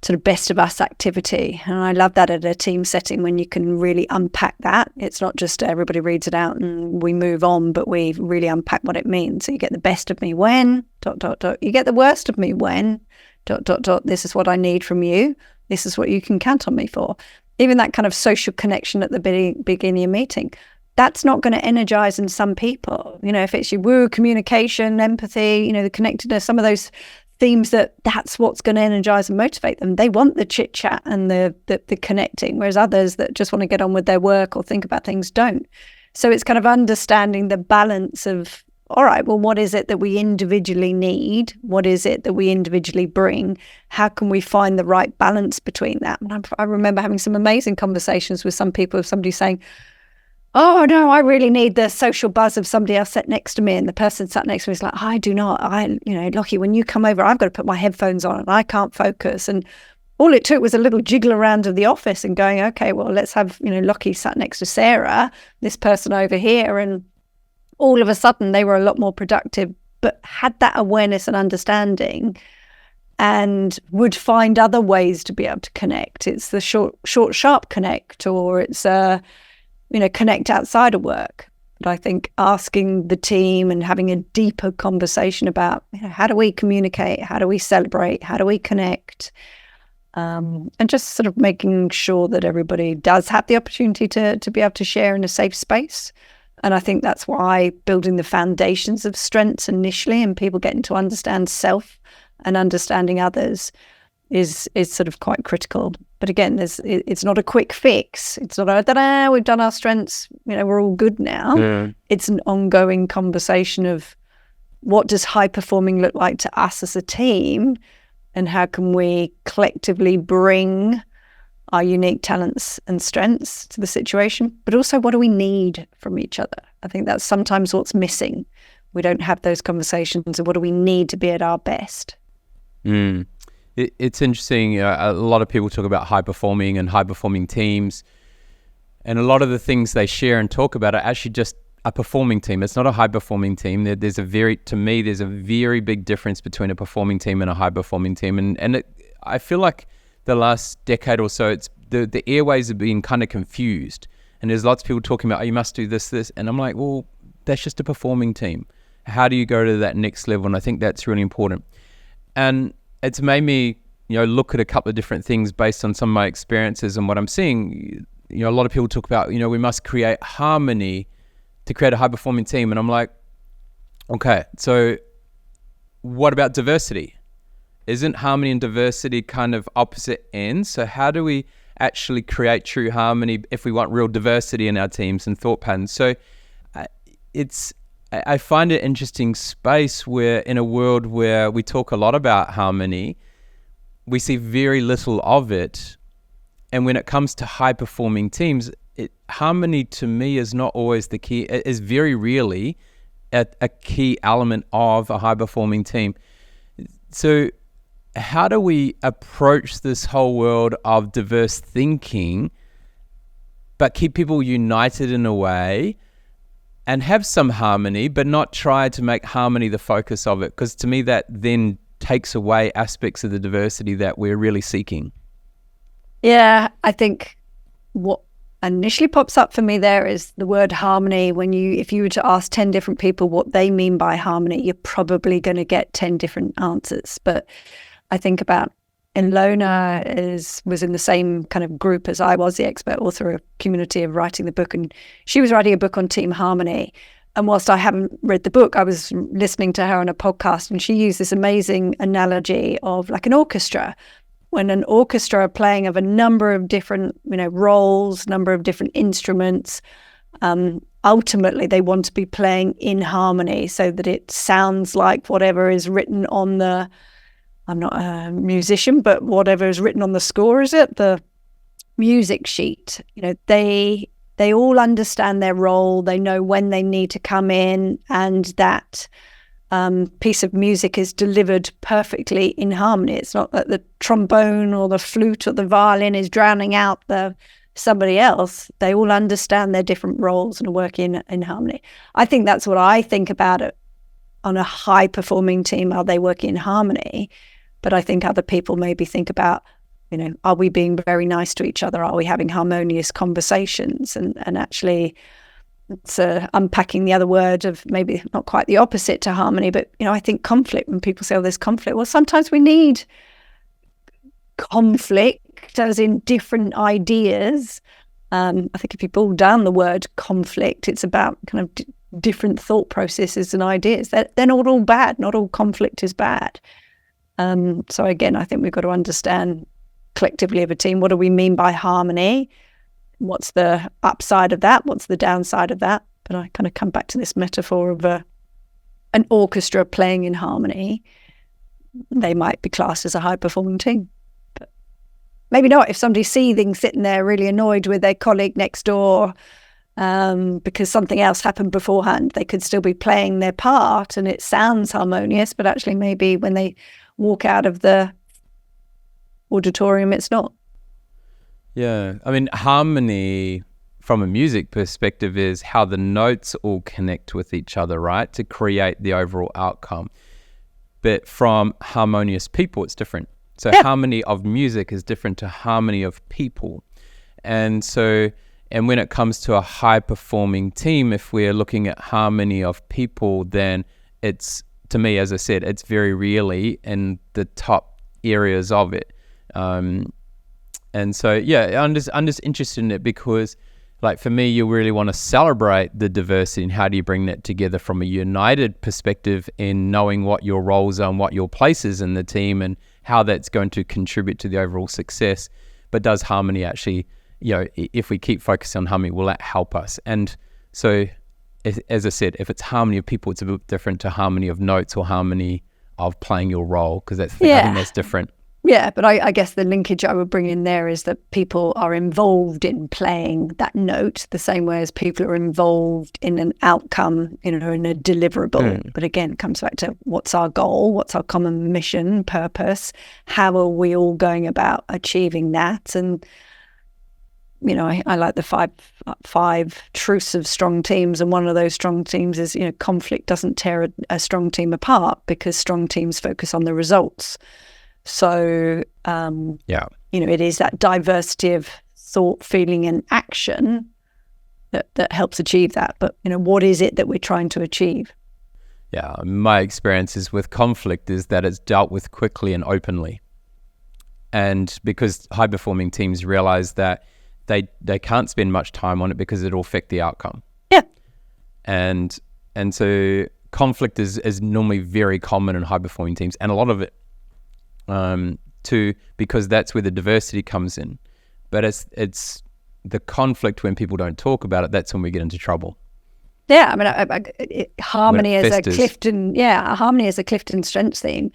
sort of best of us activity. And I love that at a team setting when you can really unpack that. It's not just everybody reads it out and we move on, but we really unpack what it means. So you get the best of me when, ... You get the worst of me when, ... This is what I need from you. This is what you can count on me for. Even that kind of social connection at the beginning of meeting, that's not going to energize in some people. If it's your woo, communication, empathy, the connectedness, some of those themes that's what's going to energize and motivate them. They want the chit chat and the connecting, whereas others that just want to get on with their work or think about things don't. So it's kind of understanding the balance of, all right, well, what is it that we individually need? What is it that we individually bring? How can we find the right balance between that? And I remember having some amazing conversations with some people, somebody saying, oh, no, I really need the social buzz of somebody else sat next to me. And the person sat next to me is like, I do not. Lockie, when you come over, I've got to put my headphones on and I can't focus. And all it took was a little jiggle around of the office and going, okay, well, let's have, Lockie sat next to Sarah, this person over here. And all of a sudden they were a lot more productive, but had that awareness and understanding and would find other ways to be able to connect. It's the short, sharp connect, or it's connect outside of work. But I think asking the team and having a deeper conversation about how do we communicate, how do we celebrate, how do we connect, and just sort of making sure that everybody does have the opportunity to be able to share in a safe space. And I think that's why building the foundations of strengths initially and people getting to understand self and understanding others is sort of quite critical. But again, it's not a quick fix. It's not we've done our strengths, we're all good now. Yeah. It's an ongoing conversation of what does high performing look like to us as a team, and how can we collectively bring our unique talents and strengths to the situation, but also what do we need from each other? I think that's sometimes what's missing. We don't have those conversations of what do we need to be at our best. It's interesting. A lot of people talk about high performing and high performing teams, and a lot of the things they share and talk about are actually just a performing team. It's not a high performing team. There's a very big difference between a performing team and a high performing team. And I feel like the last decade or so, it's the airways have been kind of confused, and there's lots of people talking about, oh, you must do this, and I'm like, well, that's just a performing team. How do you go to that next level? And I think that's really important. And it's made me, look at a couple of different things based on some of my experiences and what I'm seeing. A lot of people talk about, we must create harmony to create a high-performing team. And I'm like, okay, so what about diversity? Isn't harmony and diversity kind of opposite ends? So how do we actually create true harmony if we want real diversity in our teams and thought patterns? So I find it interesting space where in a world where we talk a lot about harmony, we see very little of it. And when it comes to high-performing teams, harmony to me is not always the key. It is very rarely a key element of a high-performing team. So how do we approach this whole world of diverse thinking, but keep people united in a way and have some harmony, but not try to make harmony the focus of it? Because to me, that then takes away aspects of the diversity that we're really seeking. Yeah, I think what initially pops up for me there is the word harmony. If you were to ask 10 different people what they mean by harmony, you're probably going to get 10 different answers. But I think about Ilona was in the same kind of group as I was, the expert author of Community, of writing the book, and she was writing a book on team harmony. And whilst I haven't read the book, I was listening to her on a podcast, and she used this amazing analogy of like an orchestra. When an orchestra are playing of a number of different, roles, number of different instruments, ultimately they want to be playing in harmony so that it sounds like whatever is written on the, I'm not a musician, but whatever is written on the score, is it? The music sheet. They all understand their role. They know when they need to come in, and that piece of music is delivered perfectly in harmony. It's not that the trombone or the flute or the violin is drowning out somebody else. They all understand their different roles and are working in harmony. I think that's what I think about it on a high-performing team. Are they working in harmony? But I think other people maybe think about, are we being very nice to each other? Are we having harmonious conversations? And actually, it's unpacking the other word of maybe not quite the opposite to harmony, but, I think conflict, when people say, oh, there's conflict, well, sometimes we need conflict, as in different ideas. I think if you boil down the word conflict, it's about kind of different thought processes and ideas. They're not all bad. Not all conflict is bad. So again, I think we've got to understand collectively of a team, what do we mean by harmony? What's the upside of that? What's the downside of that? But I kind of come back to this metaphor of an orchestra playing in harmony. They might be classed as a high-performing team, but maybe not. If somebody's seething, sitting there really annoyed with their colleague next door because something else happened beforehand, they could still be playing their part and it sounds harmonious, but actually maybe when they walk out of the auditorium, it's not. Yeah. I mean, harmony from a music perspective is how the notes all connect with each other, right? To create the overall outcome. But from harmonious people, it's different. So harmony of music is different to harmony of people. And when it comes to a high performing team, if we're looking at harmony of people, then it's, to me, as I said, it's very rarely in the top areas of it. And so, yeah, I'm just interested in it because, like, for me, you really want to celebrate the diversity and how do you bring that together from a united perspective in knowing what your roles are and what your place is in the team and how that's going to contribute to the overall success. But does harmony actually, if we keep focusing on harmony, will that help us? And so, as I said, if it's harmony of people, it's a bit different to harmony of notes or harmony of playing your role, because I think that's different. Yeah, but I guess the linkage I would bring in there is that people are involved in playing that note the same way as people are involved in an outcome, in a deliverable. But again, it comes back to what's our goal, what's our common mission, purpose, how are we all going about achieving that? And, I like the five truths of strong teams. And one of those strong teams is, conflict doesn't tear a strong team apart because strong teams focus on the results. So, it is that diversity of thought, feeling, and action that helps achieve that. But, what is it that we're trying to achieve? Yeah, my experiences with conflict is that it's dealt with quickly and openly. And because high-performing teams realize that they can't spend much time on it because it'll affect the outcome. Yeah. And so conflict is normally very common in high-performing teams, and a lot of it because that's where the diversity comes in. But it's the conflict when people don't talk about it, that's when we get into trouble. Yeah, I mean, harmony as a Clifton strengths theme.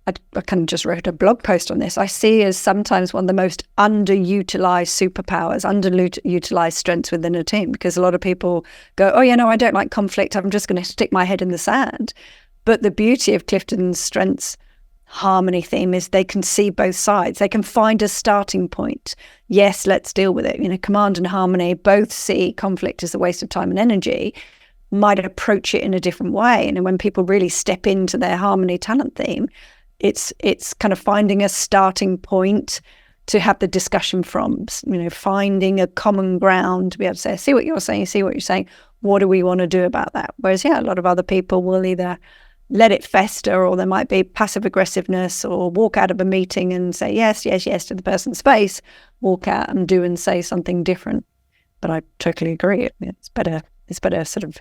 I kind of just wrote a blog post on this. I see as sometimes one of the most underutilized superpowers, underutilized strengths within a team, because a lot of people go, I don't like conflict. I'm just going to stick my head in the sand. But the beauty of Clifton's strengths harmony theme is they can see both sides. They can find a starting point. Yes, let's deal with it. Command and harmony both see conflict as a waste of time and energy, might approach it in a different way. And when people really step into their harmony talent theme, it's kind of finding a starting point to have the discussion from, finding a common ground to be able to say, see what you're saying, what do we want to do about that? Whereas, a lot of other people will either let it fester, or there might be passive aggressiveness, or walk out of a meeting and say yes to the person's face, walk out and do and say something different. But I totally agree. It's better sort of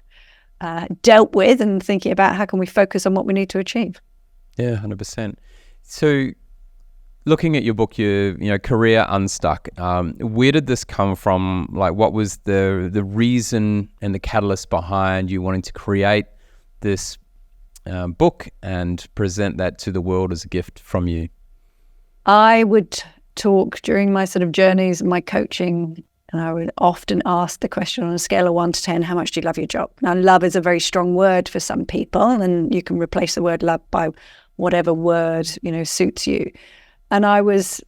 dealt with and thinking about how can we focus on what we need to achieve. Yeah, 100%. So looking at your book, your Career Unstuck, where did this come from? Like, what was the reason and the catalyst behind you wanting to create this book and present that to the world as a gift from you? I would talk during my sort of journeys and my coaching, and I would often ask the question on a scale of 1 to 10, how much do you love your job? Now, love is a very strong word for some people, and you can replace the word love by whatever word, suits you. And I was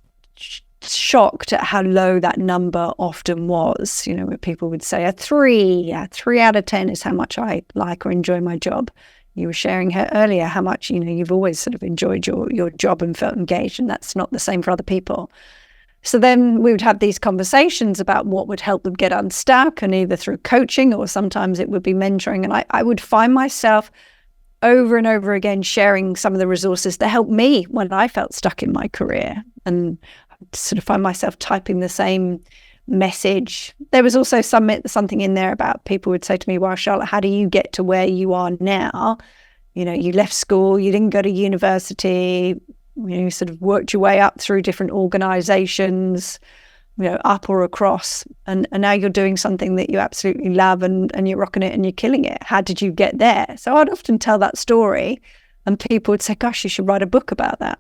shocked at how low that number often was. Where people would say a 3 out of 10 is how much I like or enjoy my job. You were sharing earlier how much, you've always sort of enjoyed your job and felt engaged, and that's not the same for other people. So then we would have these conversations about what would help them get unstuck, and either through coaching or sometimes it would be mentoring. And I would find myself over and over again sharing some of the resources that helped me when I felt stuck in my career, and sort of find myself typing the same message. There was also something in there about people would say to me, well, Charlotte, how do you get to where you are now? You left school, you didn't go to university, You sort of worked your way up through different organizations, up or across, and now you're doing something that you absolutely love and you're rocking it and you're killing it. How did you get there? So I'd often tell that story and people would say, gosh, you should write a book about that.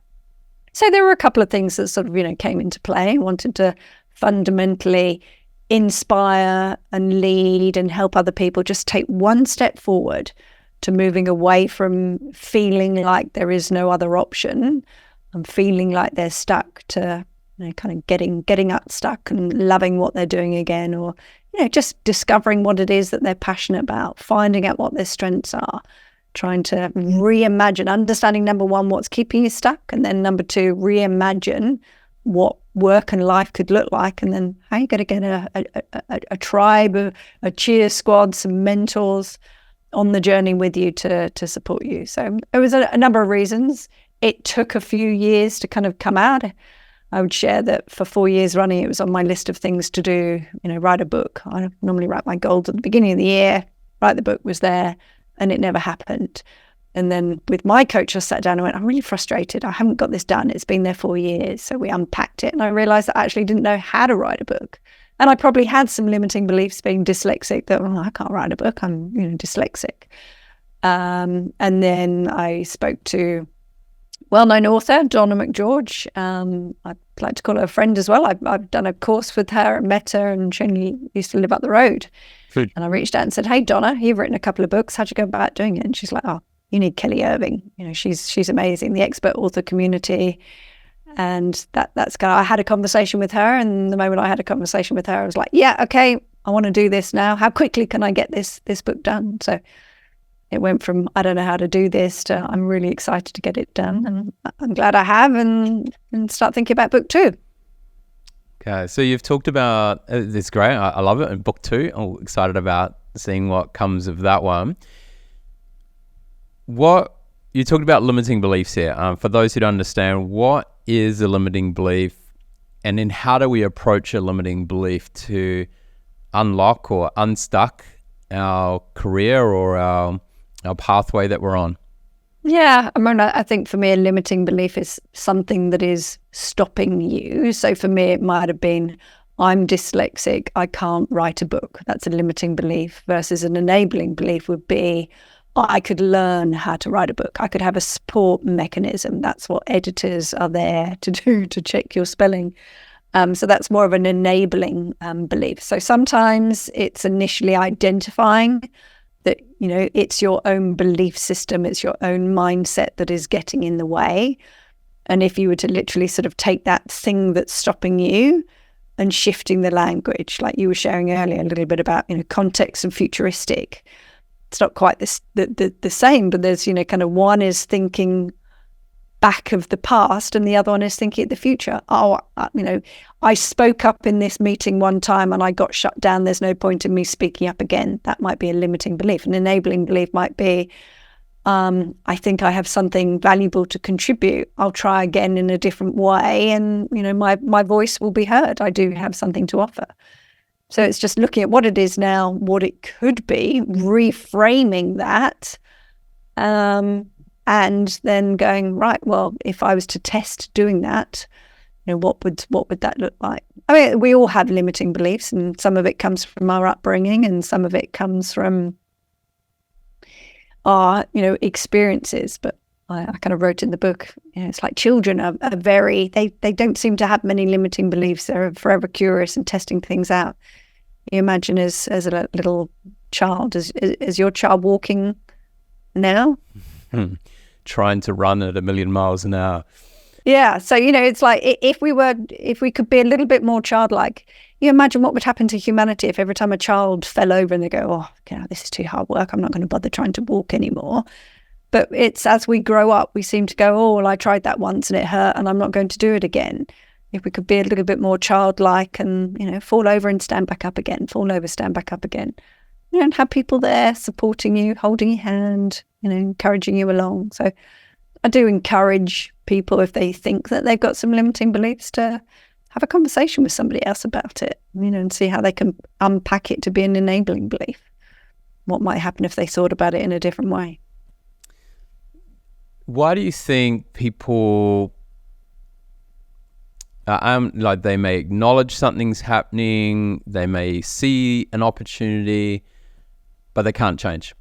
So there were a couple of things that sort of, came into play. I wanted to fundamentally inspire and lead and help other people just take one step forward to moving away from feeling like there is no other option and feeling like they're stuck to kind of getting unstuck and loving what they're doing again, or just discovering what it is that they're passionate about, finding out what their strengths are, trying to reimagine, understanding number one, what's keeping you stuck, and then number two, reimagine what work and life could look like, and then how you're going to get a tribe, a cheer squad, some mentors on the journey with you to support you. So it was a number of reasons. It took a few years to kind of come out. I would share that for 4 years running, it was on my list of things to do, write a book. I normally write my goals at the beginning of the year, write the book was there, and it never happened. And then with my coach, I sat down and went, I'm really frustrated. I haven't got this done. It's been there 4 years. So we unpacked it and I realized that I actually didn't know how to write a book. And I probably had some limiting beliefs being dyslexic that, I can't write a book. I'm, dyslexic. And then I spoke to well-known author, Donna McGeorge. I'd like to call her a friend as well. I've done a course with her and met her, and she only used to live up the road. And I reached out and said, hey, Donna, you've written a couple of books. How'd you go about doing it? And she's like, you need Kelly Irving. She's amazing, the expert author community. And that's kind of, I had a conversation with her. And the moment I had a conversation with her, I was like, yeah, okay, I want to do this now. How quickly can I get this book done? So it went from, I don't know how to do this, to I'm really excited to get it done. And I'm glad I have, and start thinking about book 2. Okay, so you've talked about, it's great, I love it, and book 2, I'm excited about seeing what comes of that one. You talked about limiting beliefs here. For those who don't understand, what is a limiting belief, and then how do we approach a limiting belief to unlock or unstuck our career or our pathway that we're on? Yeah, I think for me, a limiting belief is something that is stopping you. So for me, it might have been, I'm dyslexic, I can't write a book. That's a limiting belief, versus an enabling belief would be, I could learn how to write a book. I could have a support mechanism. That's what editors are there to do, to check your spelling. So that's more of an enabling belief. So sometimes it's initially identifying that, it's your own belief system, it's your own mindset that is getting in the way. And if you were to literally sort of take that thing that's stopping you and shifting the language, like you were sharing earlier a little bit about, context and futuristic, it's not quite the same, but there's, kind of one is thinking back of the past and the other one is thinking of the future. I spoke up in this meeting one time and I got shut down. There's no point in me speaking up again. That might be a limiting belief. An enabling belief might be, I think I have something valuable to contribute. I'll try again in a different way, and my voice will be heard. I do have something to offer. So it's just looking at what it is now, what it could be, reframing that, and then going, right, well, if I was to test doing that, what would that look like? I mean, we all have limiting beliefs, and some of it comes from our upbringing, and some of it comes from our, experiences. But I kind of wrote in the book, it's like children are very, they don't seem to have many limiting beliefs. They're forever curious and testing things out. You imagine as a little child, is your child walking now? Trying to run at 1,000,000 miles an hour. Yeah. So, it's like if we could be a little bit more childlike, you imagine what would happen to humanity if every time a child fell over and they go, this is too hard work, I'm not going to bother trying to walk anymore. But it's as we grow up, we seem to go, well, I tried that once and it hurt and I'm not going to do it again. If we could be a little bit more childlike and, fall over and stand back up again, fall over, stand back up again, and have people there supporting you, holding your hand, encouraging you along. So I do encourage people, if they think that they've got some limiting beliefs, to have a conversation with somebody else about it, and see how they can unpack it to be an enabling belief. What might happen if they thought about it in a different way? Why do you think people Like they may acknowledge something's happening, they may see an opportunity, but they can't change.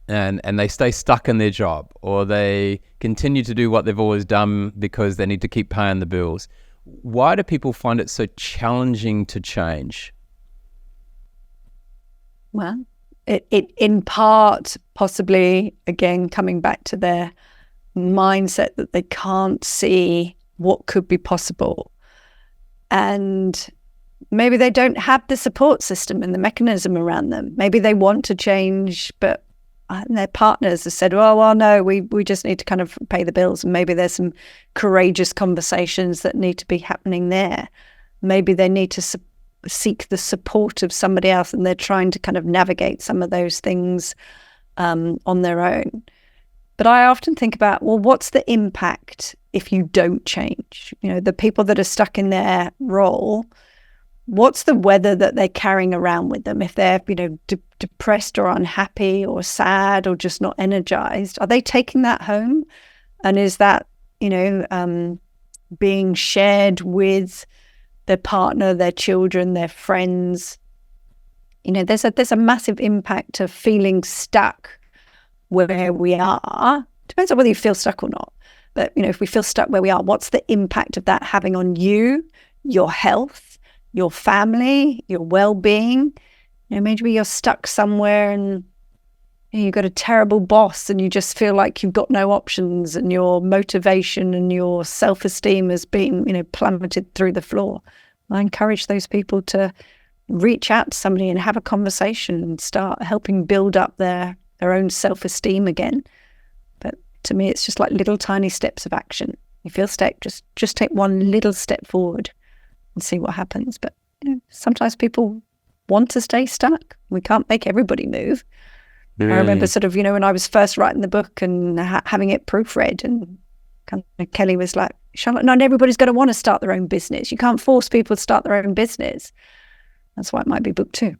And they stay stuck in their job, or they continue to do what they've always done because they need to keep paying the bills. Why do people find it so challenging to change? Well, it in part, possibly, again, coming back to their mindset that they can't see what could be possible. And maybe they don't have the support system and the mechanism around them. Maybe they want to change, but their partners have said, well, no, we just need to kind of pay the bills. And maybe there's some courageous conversations that need to be happening there. Maybe they need to seek the support of somebody else, and they're trying to kind of navigate some of those things on their own. But I often think about, well, what's the impact if you don't change? You know, the people that are stuck in their role, what's the weather that they're carrying around with them? If they're, you know, depressed or unhappy or sad or just not energized, are they taking that home? And is that, you know, being shared with their partner, their children, their friends? You know, there's a massive impact of feeling stuck where we are. Depends on whether you feel stuck or not. But, you know, if we feel stuck where we are, what's the impact of that having on you, your health, your family, your well-being? You know, maybe you're stuck somewhere and you've got a terrible boss and you just feel like you've got no options, and your motivation and your self-esteem has been, you know, plummeted through the floor. I encourage those people to reach out to somebody and have a conversation and start helping build up their own self-esteem again. But to me, it's just like little tiny steps of action. You feel stuck, just take one little step forward and see what happens. But you know, sometimes people want to stay stuck. We can't make everybody move. I remember sort of, you know, when I was first writing the book and having it proofread, and kind of Kelly was like, Charlotte, not everybody's going to want to start their own business. You can't force people to start their own business. That's why it might be book 2.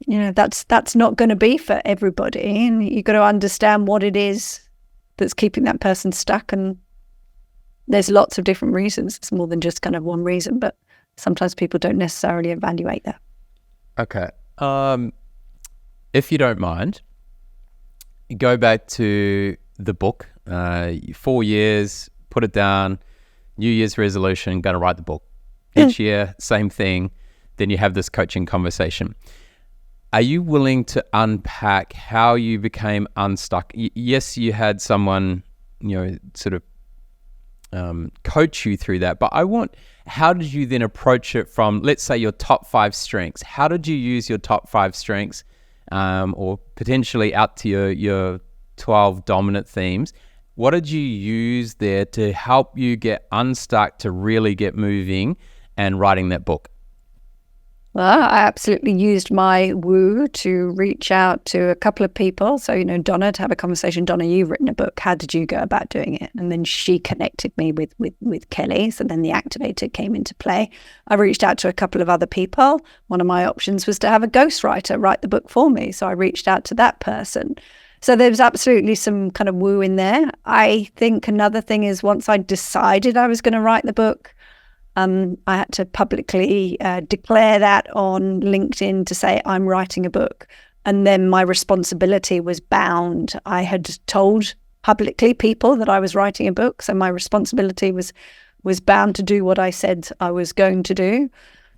You know, that's not going to be for everybody, and you've got to understand what it is that's keeping that person stuck. And there's lots of different reasons. It's more than just kind of one reason, but sometimes people don't necessarily evaluate that. Okay. If you don't mind, go back to the book. 4 years, put it down, New Year's resolution, going to write the book. Each year, same thing. Then you have this coaching conversation. Are you willing to unpack how you became unstuck? Yes, you had someone, you know, sort of coach you through that, but how did you then approach it from, let's say, your top 5 strengths? How did you use your top 5 strengths, or potentially out to your 12 dominant themes? What did you use there to help you get unstuck, to really get moving and writing that book? Well, I absolutely used my woo to reach out to a couple of people. So, you know, Donna, to have a conversation. Donna, you've written a book. How did you go about doing it? And then she connected me with Kelly. So then the activator came into play. I reached out to a couple of other people. One of my options was to have a ghostwriter write the book for me. So I reached out to that person. So there was absolutely some kind of woo in there. I think another thing is, once I decided I was going to write the book, I had to publicly declare that on LinkedIn to say I'm writing a book. And then my responsibility was bound. I had told publicly people that I was writing a book. So my responsibility was bound to do what I said I was going to do.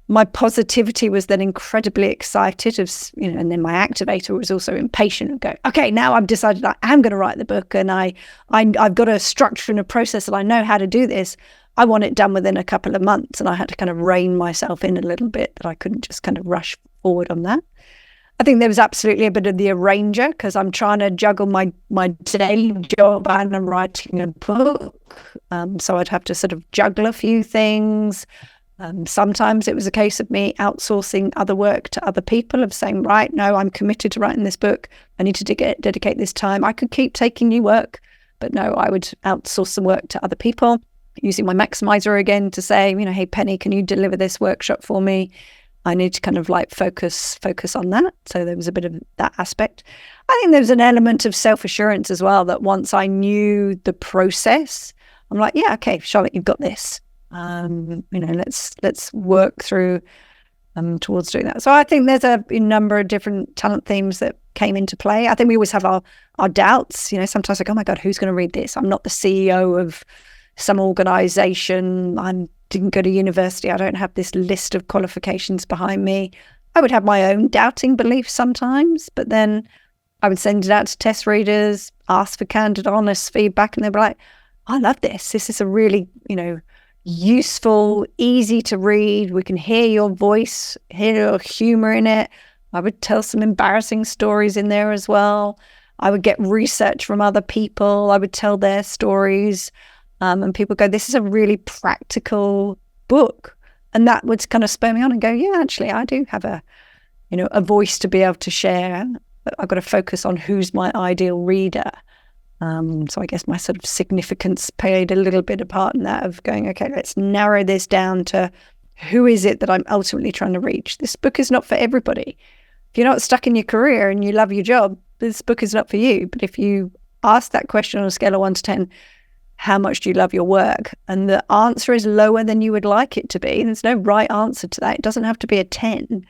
My positivity was then incredibly excited and then my activator was also impatient and go, okay, now I've decided I am going to write the book, and I've got a structure and a process and I know how to do this. I want it done within a couple of months, and I had to kind of rein myself in a little bit, that I couldn't just kind of rush forward on that. I think there was absolutely a bit of the arranger, because I'm trying to juggle my daily job and I'm writing a book. So I'd have to sort of juggle a few things. Sometimes it was a case of me outsourcing other work to other people, of saying, right, no, I'm committed to writing this book. I need to dedicate this time. I could keep taking new work, but no, I would outsource some work to other people, using my maximizer again to say, you know, hey, Penny, can you deliver this workshop for me? I need to kind of like focus on that. So there was a bit of that aspect. I think there was an element of self-assurance as well, that once I knew the process, I'm like, yeah, okay, Charlotte, you've got this. Let's work through towards doing that. So I think there's a number of different talent themes that came into play. I think we always have our doubts. Sometimes like, oh my God, who's going to read this? I'm not the CEO of some organization. I didn't go to university. I don't have this list of qualifications behind me. I would have my own doubting beliefs sometimes, but then I would send it out to test readers, ask for candid, honest feedback, and they'd be like, I love this. This is a really, useful, easy to read. We can hear your voice, hear your humor in it. I would tell some embarrassing stories in there as well. I would get research from other people. I would tell their stories. And people go, this is a really practical book. And that would kind of spur me on and go, yeah, actually, I do have a voice to be able to share. But I've got to focus on who's my ideal reader. So I guess my sort of significance played a little bit a part in that of going, okay, let's narrow this down to who is it that I'm ultimately trying to reach. This book is not for everybody. If you're not stuck in your career and you love your job, this book is not for you. But if you ask that question on a scale of 1 to 10, how much do you love your work? And the answer is lower than you would like it to be. There's no right answer to that. It doesn't have to be a 10.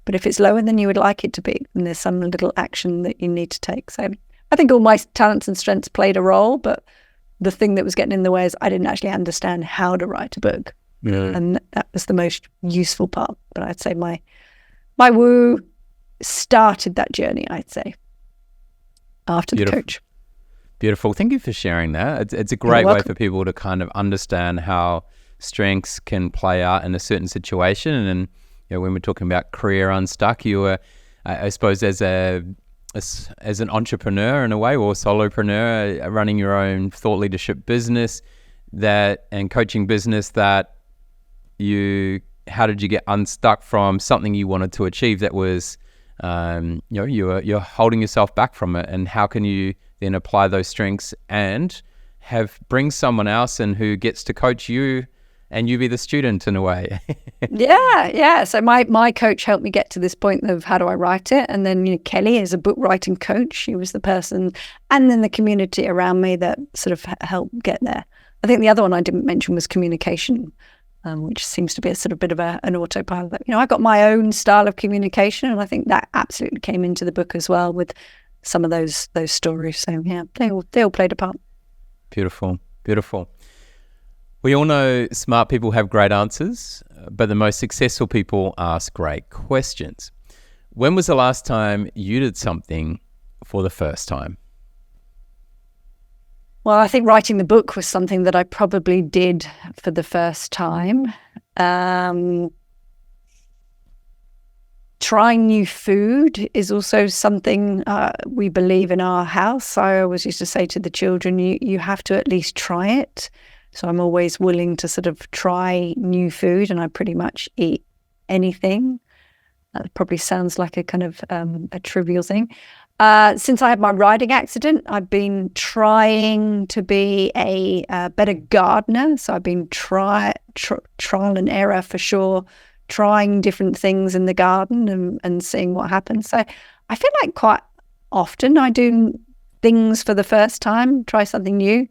But if it's lower than you would like it to be, then there's some little action that you need to take. So I think all my talents and strengths played a role, but the thing that was getting in the way is I didn't actually understand how to write a book. Yeah. And that was the most useful part. But I'd say my woo started that journey, I'd say, after the coach. Beautiful. Thank you for sharing that. It's a great way for people to kind of understand how strengths can play out in a certain situation. And when we're talking about Career Unstuck, you were, I suppose, as an entrepreneur in a way, or solopreneur, running your own thought leadership business and coaching business, how did you get unstuck from something you wanted to achieve that was, you're holding yourself back from it, and how can you then apply those strengths and bring someone else in who gets to coach you and you be the student in a way? Yeah. So my coach helped me get to this point of how do I write it? And then Kelly is a book writing coach. She was the person, and then the community around me that sort of helped get there. I think the other one I didn't mention was communication, which seems to be a sort of bit of an autopilot. I got my own style of communication, and I think that absolutely came into the book as well with some of those stories. So yeah, they all played a part. Beautiful. We all know smart people have great answers, but the most successful people ask great questions. When was the last time you did something for the first time? Well, I think writing the book was something that I probably did for the first time. Trying new food is also something we believe in our house. I always used to say to the children, you have to at least try it. So I'm always willing to sort of try new food, and I pretty much eat anything. That probably sounds like a kind of a trivial thing. Since I had my riding accident, I've been trying to be a better gardener. So I've been trial and error for sure, trying different things in the garden and seeing what happens. So I feel like quite often I do things for the first time, try something new.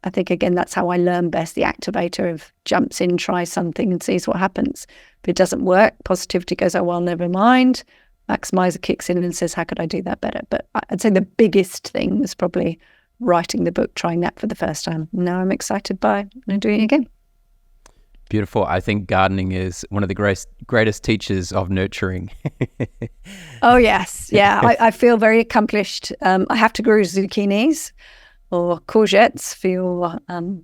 I think, again, that's how I learn best. The activator of jumps in, tries something and sees what happens. If it doesn't work, positivity goes, oh, well, never mind. Maximizer kicks in and says, how could I do that better? But I'd say the biggest thing is probably writing the book, trying that for the first time. Now I'm excited by doing it again. Beautiful. I think gardening is one of the greatest teachers of nurturing. Oh, yes. Yeah, I feel very accomplished. I have to grow zucchinis or courgettes for your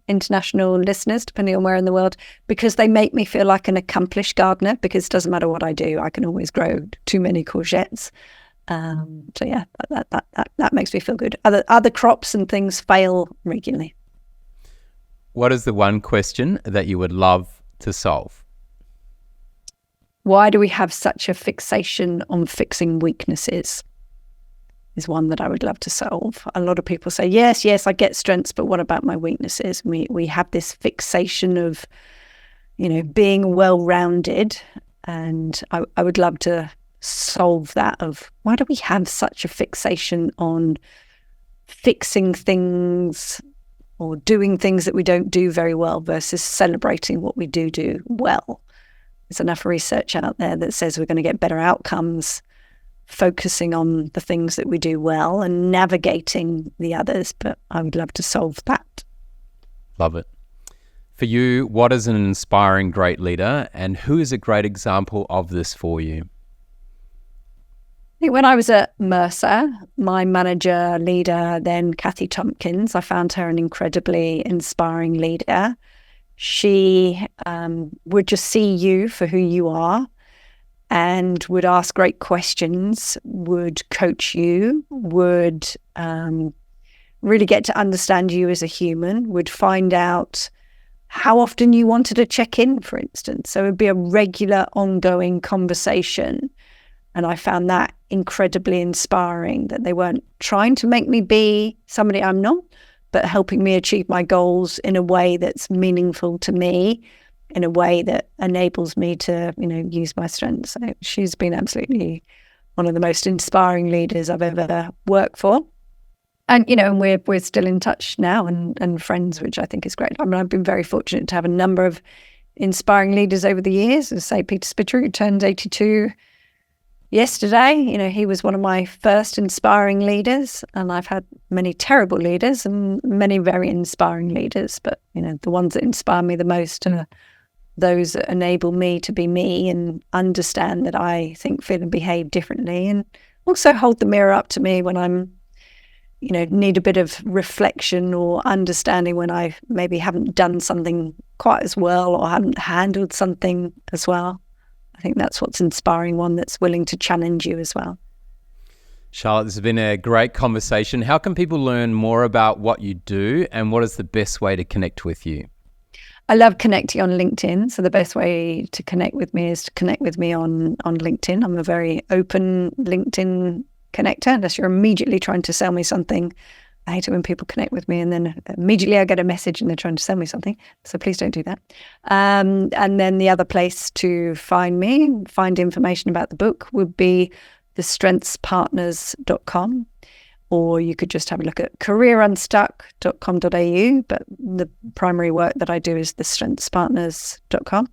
international listeners, depending on where in the world, because they make me feel like an accomplished gardener, because it doesn't matter what I do, I can always grow too many courgettes. So yeah, that makes me feel good. Other crops and things fail regularly. What is the one question that you would love to solve? Why do we have such a fixation on fixing weaknesses? Is one that I would love to solve. A lot of people say, yes, I get strengths, but what about my weaknesses? We have this fixation of, being well-rounded, and I would love to solve that of why do we have such a fixation on fixing things or doing things that we don't do very well versus celebrating what we do well. There's enough research out there that says we're going to get better outcomes focusing on the things that we do well and navigating the others, but I would love to solve that. Love it. For you, what is an inspiring great leader, and who is a great example of this for you? I think when I was at Mercer, my manager, leader, then Kathy Tompkins, I found her an incredibly inspiring leader. She would just see you for who you are and would ask great questions, would coach you, would really get to understand you as a human, would find out how often you wanted to check in, for instance. So it would be a regular, ongoing conversation. And I found that incredibly inspiring, that they weren't trying to make me be somebody I'm not, but helping me achieve my goals in a way that's meaningful to me, in a way that enables me to, use my strengths. So she's been absolutely one of the most inspiring leaders I've ever worked for. And, and we're still in touch now and friends, which I think is great. I mean, I've been very fortunate to have a number of inspiring leaders over the years. As say, Peter Spitter, who turned 82 yesterday, he was one of my first inspiring leaders, and I've had many terrible leaders and many very inspiring leaders. But, the ones that inspire me the most are those that enable me to be me and understand that I think, feel and behave differently, and also hold the mirror up to me when I'm, need a bit of reflection or understanding when I maybe haven't done something quite as well or haven't handled something as well. I think that's what's inspiring, one that's willing to challenge you as well. Charlotte, this has been a great conversation. How can people learn more about what you do, and what is the best way to connect with you? I love connecting on LinkedIn. So the best way to connect with me is to connect with me on LinkedIn. I'm a very open LinkedIn connector, unless you're immediately trying to sell me something. I hate it when people connect with me and then immediately I get a message and they're trying to sell me something. So please don't do that. And then the other place to find me, find information about the book, would be thestrengthspartners.com. Or you could just have a look at careerunstuck.com.au. But the primary work that I do is thestrengthspartners.com.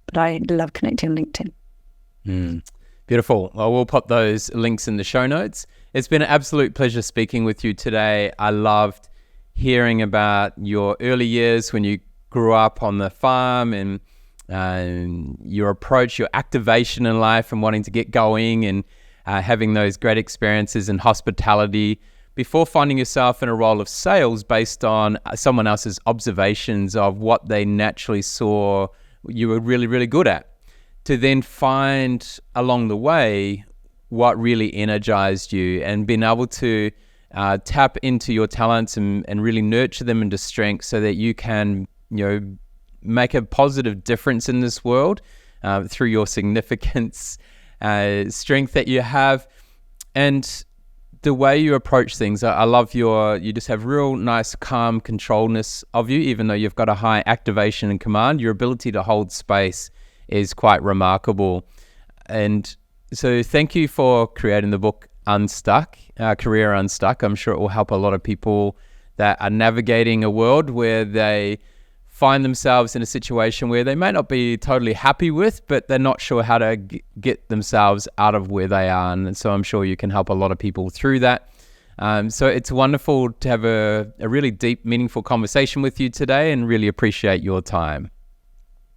But I love connecting on LinkedIn. Beautiful. Well, we'll pop those links in the show notes. It's been an absolute pleasure speaking with you today. I loved hearing about your early years when you grew up on the farm, and your approach, your activation in life and wanting to get going, and having those great experiences in hospitality before finding yourself in a role of sales based on someone else's observations of what they naturally saw you were really, really good at, to then find along the way what really energized you, and being able to tap into your talents and really nurture them into strength so that you can, make a positive difference in this world through your significance, strength that you have, and the way you approach things. I love you just have real nice, calm controlness of you, even though you've got a high activation and command. Your ability to hold space is quite remarkable. And so thank you for creating the book Unstuck, Career Unstuck. I'm sure it will help a lot of people that are navigating a world where they find themselves in a situation where they may not be totally happy with, but they're not sure how to get themselves out of where they are. And so I'm sure you can help a lot of people through that. So it's wonderful to have a really deep, meaningful conversation with you today, and really appreciate your time.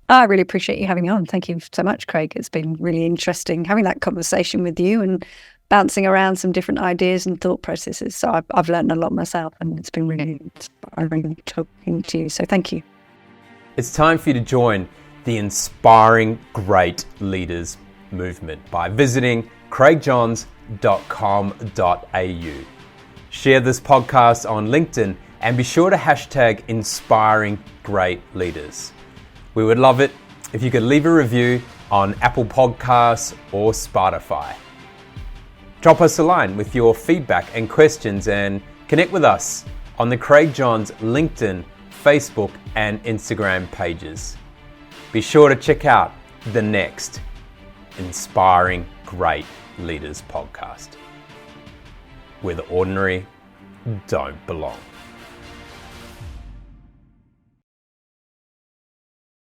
I really appreciate you having me on. Thank you so much, Craig. It's been really interesting having that conversation with you and bouncing around some different ideas and thought processes. So I've learned a lot myself, and it's been really inspiring talking to you. So thank you. It's time for you to join the Inspiring Great Leaders movement by visiting craigjohns.com.au. Share this podcast on LinkedIn and be sure to hashtag Inspiring Great Leaders. We would love it if you could leave a review on Apple Podcasts or Spotify. Drop us a line with your feedback and questions, and connect with us on the Craig Johns LinkedIn, Facebook and Instagram pages. Be sure to check out the next Inspiring Great Leaders podcast, where the ordinary don't belong.